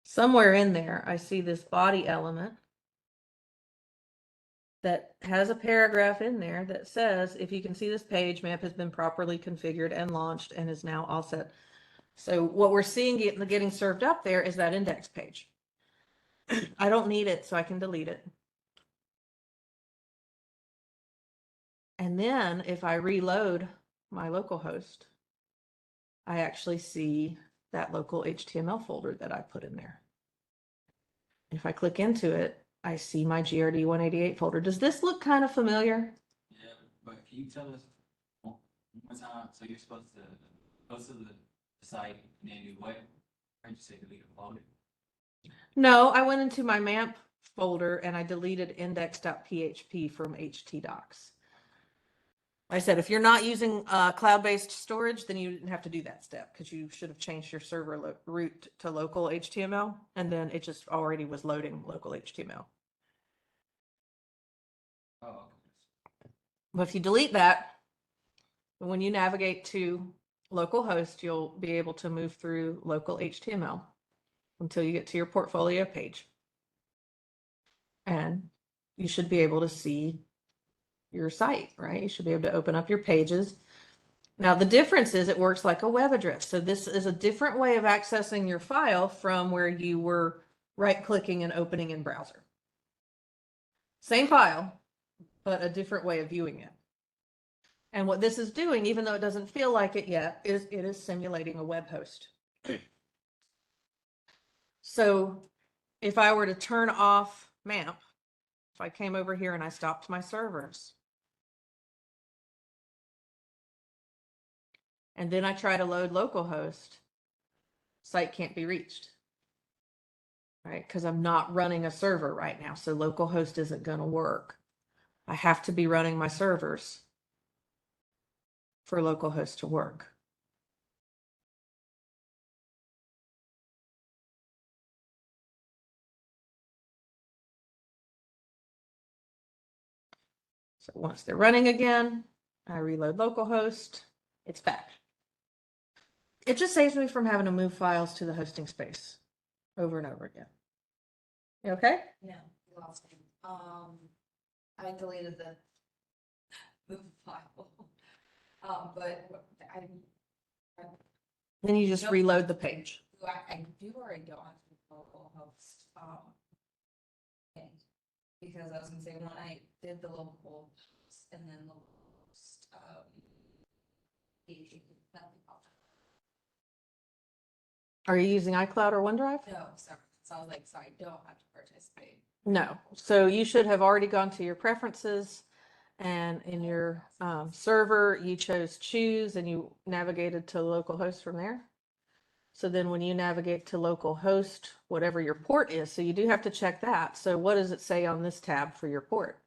somewhere in there, I see this body element that has a paragraph in there that says, if you can see this page, MAMP has been properly configured and launched and is now all set. So what we're seeing getting served up there is that index page. I don't need it, so I can delete it. And then if I reload my localhost, I actually see that local HTML folder that I put in there. If I click into it, I see my GRD 188 folder. Does this look kind of familiar? Yeah, but can you tell us one more time? So you're supposed to go to the site and then do what? Or you say delete a folder? No, I went into my MAMP folder and I deleted index.php from htdocs. Like I said, if you're not using cloud-based storage, then you didn't have to do that step because you should have changed your server route to local HTML, and then it just already was loading local HTML. Oh, okay. But if you delete that, when you navigate to localhost, you'll be able to move through local HTML until you get to your portfolio page. And you should be able to see your site, right? You should be able to open up your pages. Now, the difference is it works like a web address. So this is a different way of accessing your file from where you were right-clicking and opening in browser. Same file, but a different way of viewing it. And what this is doing, even though it doesn't feel like it yet, is it is simulating a web host. So if I were to turn off MAMP, if I came over here and I stopped my servers, and then I try to load localhost, site can't be reached, right? Because I'm not running a server right now, so localhost isn't going to work. I have to be running my servers for localhost to work. So once they're running again, I reload localhost, it's back. It just saves me from having to move files to the hosting space over and over again. You okay? No, you lost me. I deleted the file. But Then you just Nope. reload the page. I do already go on to localhost, thing. Because I was gonna say, when I did the local and then localhost, nothing popped up. Are you using iCloud or OneDrive? No, sorry. So I was like, sorry, don't have to participate. No. So you should have already gone to your preferences And in your server, you chose choose and you navigated to localhost from there. So then when you navigate to localhost, whatever your port is, so you do have to check that. So what does it say on this tab for your port?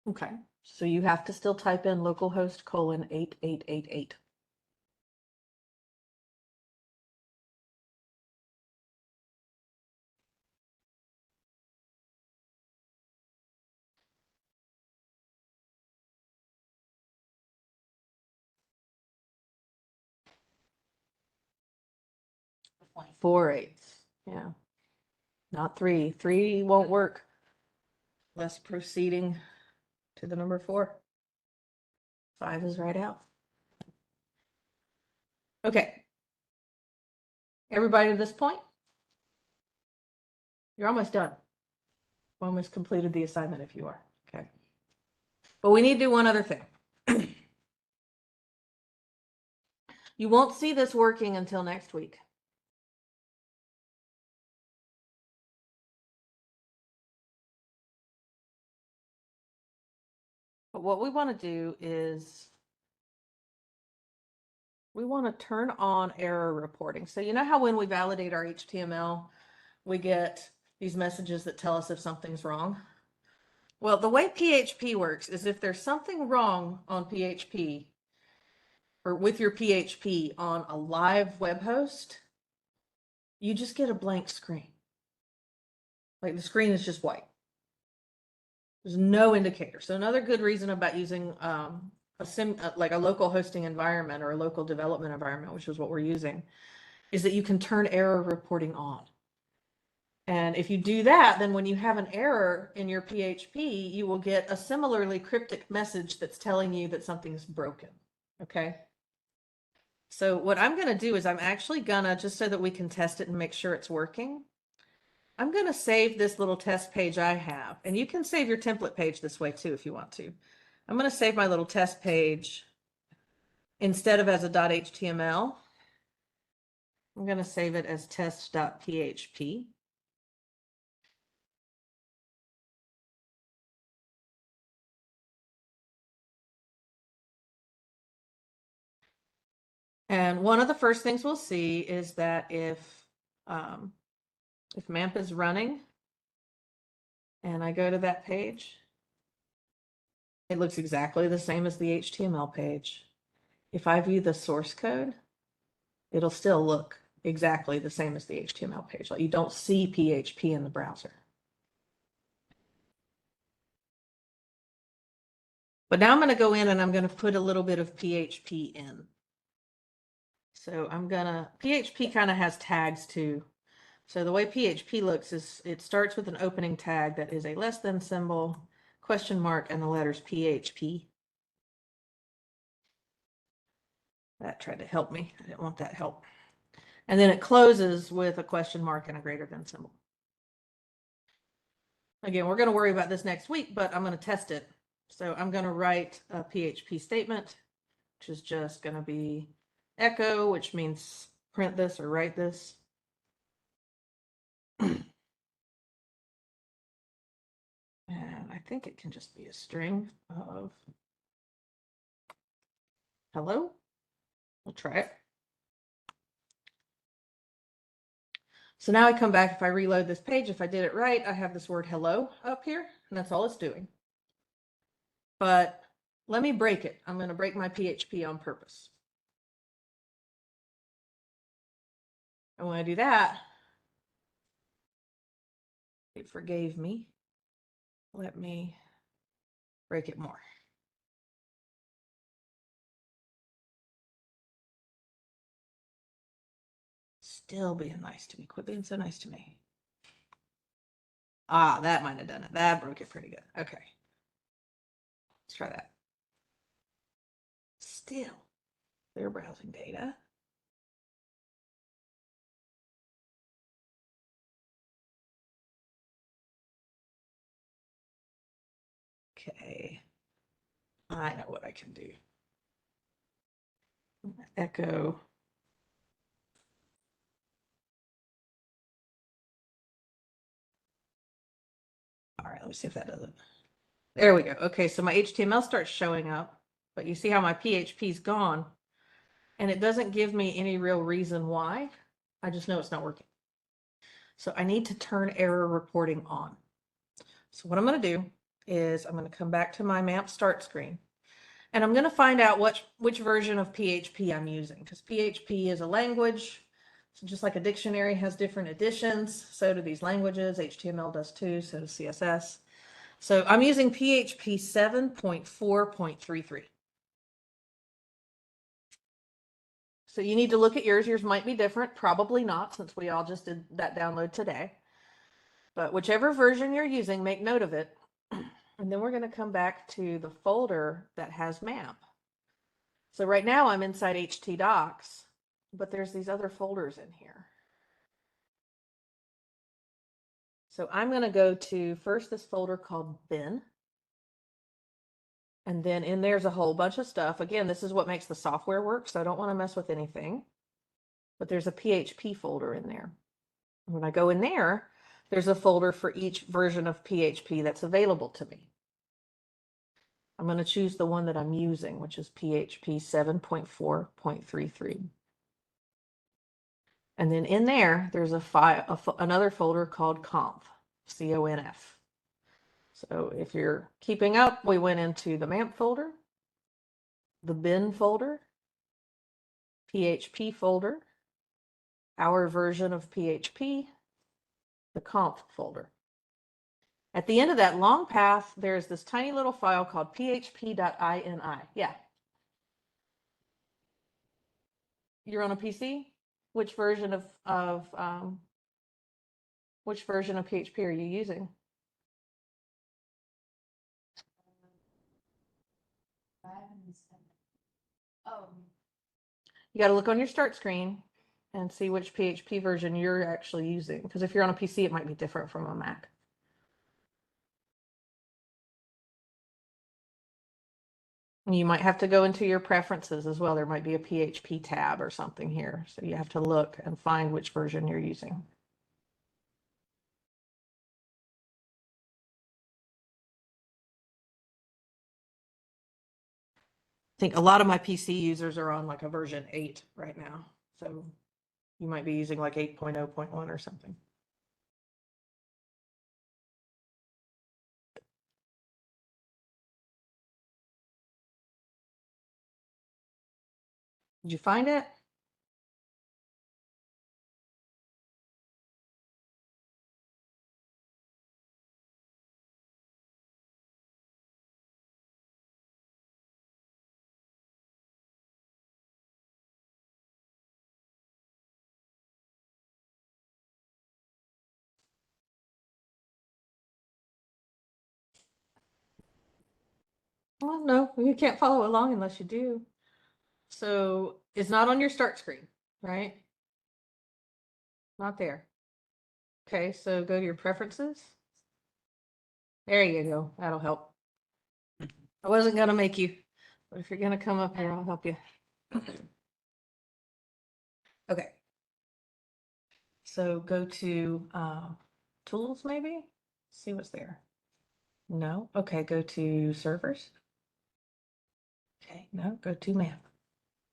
Okay, so you have to still type in localhost colon 8888. Four eighths, yeah. Not three. Three won't work. Less proceeding to the number 4. 5 is right out. Okay. Everybody to this point? You're almost done. Almost completed the assignment if you are. Okay. But we need to do one other thing. You won't see this working until next week. But what we want to do is we want to turn on error reporting. So you know how when we validate our HTML, we get these messages that tell us if something's wrong? Well, the way PHP works is if there's something wrong on PHP or with your PHP on a live web host, you just get a blank screen. Like the screen is just white. There's no indicator. So another good reason about using like a local hosting environment or a local development environment, which is what we're using, is that you can turn error reporting on. And if you do that, then when you have an error in your PHP, you will get a similarly cryptic message that's telling you that something's broken. Okay. So what I'm going to do is I'm actually gonna, just so that we can test it and make sure it's working, I'm going to save this little test page I have, and you can save your template page this way too if you want to. I'm going to save my little test page instead of as a .html. I'm going to save it as test.php. And one of the first things we'll see is that if MAMP is running and I go to that page, it looks exactly the same as the HTML page. If I view the source code, it'll still look exactly the same as the HTML page. Like you don't see PHP in the browser. But now I'm going to go in and I'm going to put a little bit of PHP in. So PHP kind of has tags too. So the way PHP looks is it starts with an opening tag that is a less than symbol, question mark, and the letters PHP. That tried to help me. I didn't want that help. And then it closes with a question mark and a greater than symbol. Again, we're going to worry about this next week, but I'm going to test it. So I'm going to write a PHP statement, which is just going to be echo, which means print this or write this. And I think it can just be a string of hello. We'll try it. So now I come back, if I reload this page, if I did it right, I have this word hello up here, and that's all it's doing. But let me break it. I'm going to break my PHP on purpose. And when I do that, it forgave me. Let me break it more. Still being nice to me. Quit being so nice to me. Ah, that might have done it. That broke it pretty good. Okay. Let's try that. Still, clear browsing data. Okay. I know what I can do. Echo. All right, let me see if that does it. There we go. Okay, so my HTML starts showing up, but you see how my PHP's gone, and it doesn't give me any real reason why. I just know it's not working. So I need to turn error reporting on. So what I'm going to do is I'm going to come back to my MAMP start screen, and I'm going to find out which version of PHP I'm using, because PHP is a language. So just like a dictionary has different editions, so do these languages. HTML does too, so does CSS. So I'm using PHP 7.4.33. So you need to look at yours. Yours might be different, probably not, since we all just did that download today. But whichever version you're using, make note of it. And then we're going to come back to the folder that has MAMP. So right now I'm inside htdocs, but there's these other folders in here. So I'm going to go to first this folder called bin. And then in there's a whole bunch of stuff. Again, this is what makes the software work, so I don't want to mess with anything. But there's a PHP folder in there. When I go in there, there's a folder for each version of PHP that's available to me. I'm going to choose the one that I'm using, which is PHP 7.4.33. And then in there, there's a file, another folder called conf, C-O-N-F. So if you're keeping up, we went into the MAMP folder, the bin folder, PHP folder, our version of PHP, the conf folder. At the end of that long path, there's this tiny little file called php.ini. Yeah. You're on a PC? Which version of PHP are you using? Oh, You got to look on your start screen and see which PHP version you're actually using. Because if you're on a PC, it might be different from a Mac. You might have to go into your preferences as well. There might be a PHP tab or something here. So you have to look and find which version you're using. I think a lot of my PC users are on like a version 8 right now. So you might be using like 8.0.1 or something. Did you find it? Well, no, you can't follow along unless you do. So it's not on your start screen, right? Not there. Okay, so go to your preferences. There you go. That'll help. I wasn't gonna make you, but if you're gonna come up here, I'll help you. Okay. So go to tools, maybe? See what's there. No? Okay, go to servers. Okay, no, go to MAMP.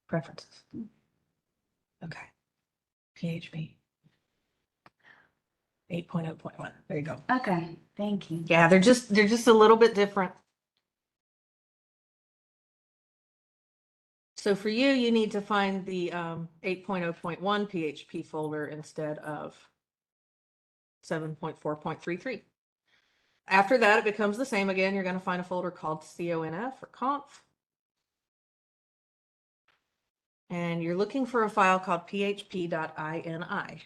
Preferences. Okay. PHP 8.0.1. There you go. okay, thank you. Yeah, they're just a little bit different. So for you, you need to find the 8.0.1 PHP folder instead of 7.4.33. After that, it becomes the same again. You're going to find a folder called conf or conf. And you're looking for a file called php.ini.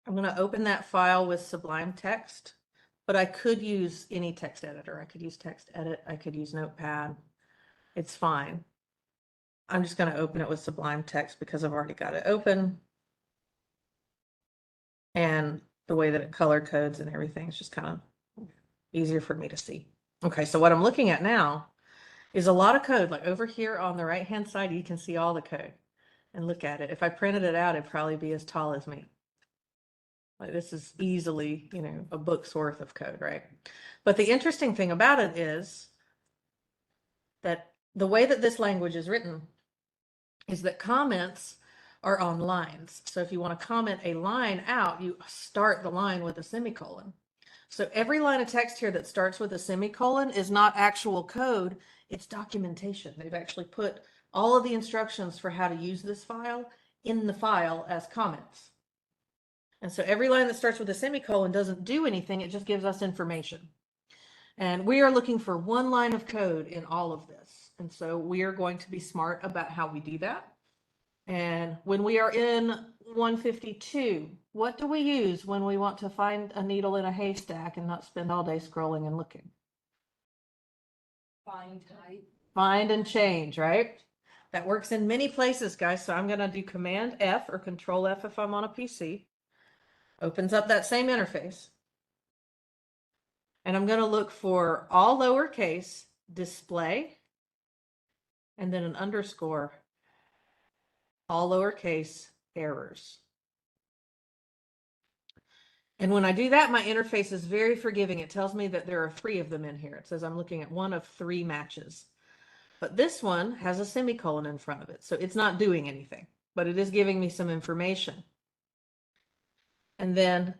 I'm going to open that file with Sublime Text, but I could use any text editor. I could use TextEdit. I could use Notepad. It's fine. I'm just going to open it with Sublime Text because I've already got it open. And the way that it color codes and everything is just kind of easier for me to see. Okay, so what I'm looking at now is a lot of code. Like over here on the right-hand side, you can see all the code. And look at it. If I printed it out, it'd probably be as tall as me. Like this is easily, you know, a book's worth of code, right? But the interesting thing about it is that the way that this language is written is that comments are on lines. So if you want to comment a line out, you start the line with a semicolon. So every line of text here that starts with a semicolon is not actual code, it's documentation. They've actually put all of the instructions for how to use this file in the file as comments. And so every line that starts with a semicolon doesn't do anything, it just gives us information. And we are looking for one line of code in all of this. And so we are going to be smart about how we do that. And when we are in 152, what do we use when we want to find a needle in a haystack and not spend all day scrolling and looking? Find type. Find and change, right? That works in many places, guys. So I'm going to do Command F or Control F if I'm on a PC. Opens up that same interface. And I'm going to look for all lowercase display and then an underscore, all lowercase errors. And when I do that, my interface is very forgiving. It tells me that there are 3 of them in here. It says I'm looking at one of 3 matches. But this one has a semicolon in front of it. So it's not doing anything, but it is giving me some information. And then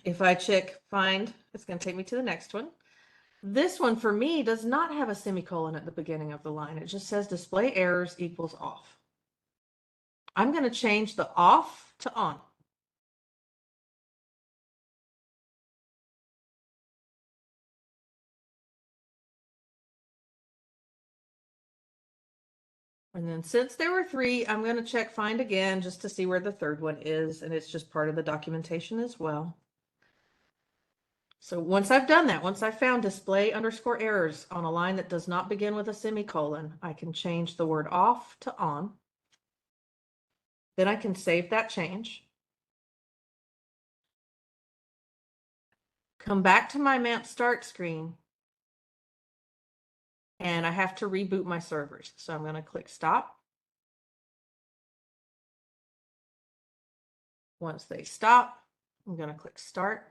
if I check find, it's going to take me to the next one. This one for me does not have a semicolon at the beginning of the line. It just says display errors equals off. I'm going to change the off to on. And then since there were 3, I'm going to check find again just to see where the third one is. And it's just part of the documentation as well. So once I've done that, once I've found display underscore errors on a line that does not begin with a semicolon, I can change the word off to on. Then I can save that change. Come back to my MAMP start screen. And I have to reboot my servers. So I'm going to click stop. Once they stop, I'm going to click start.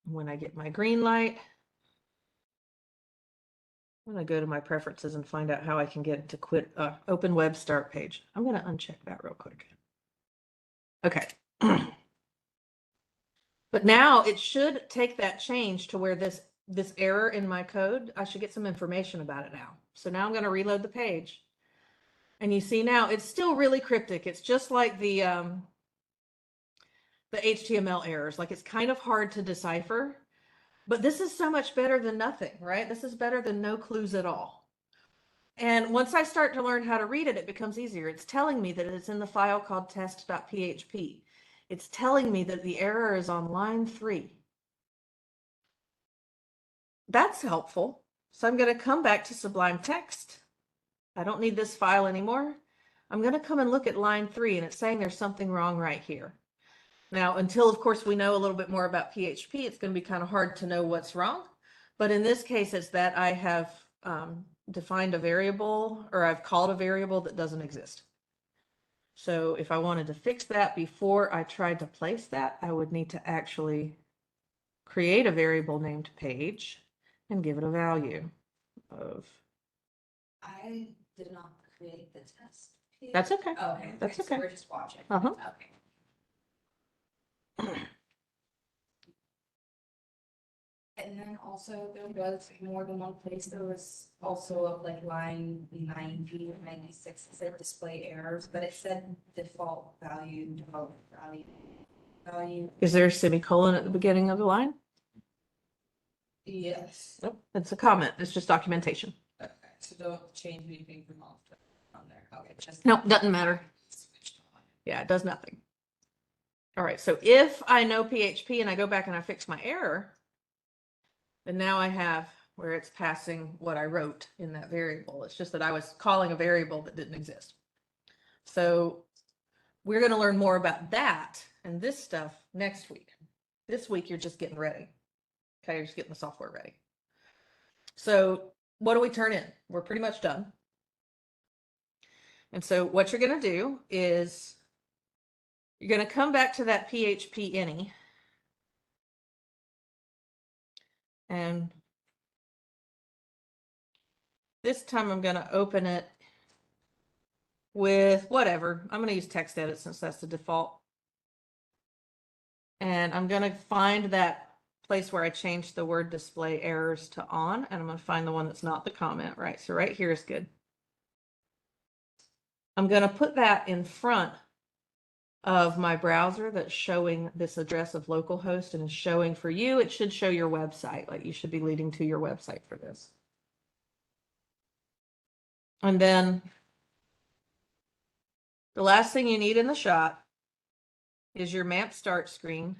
When I get my green light, I'm going to go to my preferences and find out how I can get to quit open web start page. I'm going to uncheck that real quick. Okay. But now it should take that change to where this error in my code, I should get some information about it now. So now I'm going to reload the page. And you see now it's still really cryptic. It's just like the HTML errors. Like it's kind of hard to decipher. But this is so much better than nothing, right? This is better than no clues at all. And once I start to learn how to read it, it becomes easier. It's telling me that it's in the file called test.php. It's telling me that the error is on line 3. That's helpful. So I'm going to come back to Sublime Text. I don't need this file anymore. I'm going to come and look at line 3, and it's saying there's something wrong right here. Now, until, of course, we know a little bit more about PHP, it's going to be kind of hard to know what's wrong. But in this case, it's that I have defined a variable, or I've called a variable that doesn't exist. So if I wanted to fix that before I tried to place that, I would need to actually create a variable named page and give it a value of. I did not create the test. That's okay. Oh, okay. That's So okay. we're just watching. Uh-huh. Okay. And then also there was more than one place. There was also like line 90 or 96. It said display errors, but it said default value. Is there a semicolon at the beginning of the line? Yes. Nope. It's a comment. It's just documentation. Okay. So don't change anything from off on there. Okay. Just Nope, doesn't matter. Yeah, it does nothing. All right, so if I know PHP and I go back and I fix my error, then now I have where it's passing what I wrote in that variable. It's just that I was calling a variable that didn't exist. So we're going to learn more about that and this stuff next week. This week, you're just getting ready. Okay, you're just getting the software ready. So what do we turn in? We're pretty much done. And so what you're going to do is you're going to come back to that PHP any. And this time I'm going to open it with whatever. I'm going to use text edit since that's the default. And I'm going to find that place where I changed the word display errors to on, and I'm going to find the one that's not the comment, right? So right here is good. I'm going to put that in front of my browser that's showing this address of localhost and is showing for you. It should show your website, like you should be leading to your website for this. And then the last thing you need in the shot is your MAMP start screen,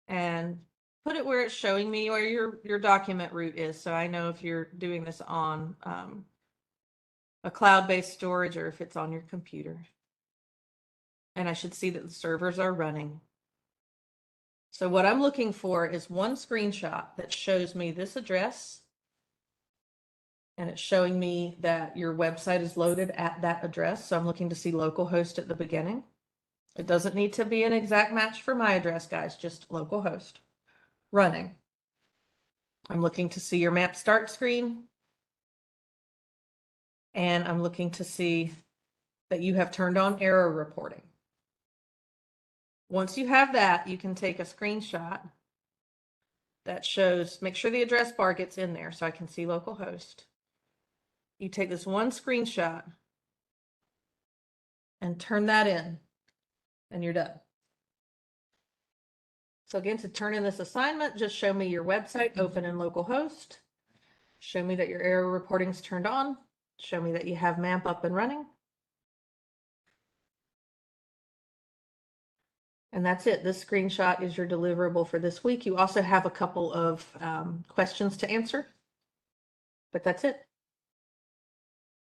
and put it where it's showing me where your document root is. So I know if you're doing this on a cloud-based storage or if it's on your computer. And I should see that the servers are running. So what I'm looking for is one screenshot that shows me this address. And it's showing me that your website is loaded at that address. So I'm looking to see localhost at the beginning. It doesn't need to be an exact match for my address, guys, just localhost running. I'm looking to see your MAP start screen. And I'm looking to see that you have turned on error reporting. Once you have that, you can take a screenshot that shows, make sure the address bar gets in there so I can see localhost. You take this one screenshot and turn that in, and you're done. So again, to turn in this assignment, just show me your website open in localhost. Show me that your error reporting is turned on. Show me that you have MAMP up and running. And that's it. This screenshot is your deliverable for this week. You also have a couple of questions to answer, but that's it.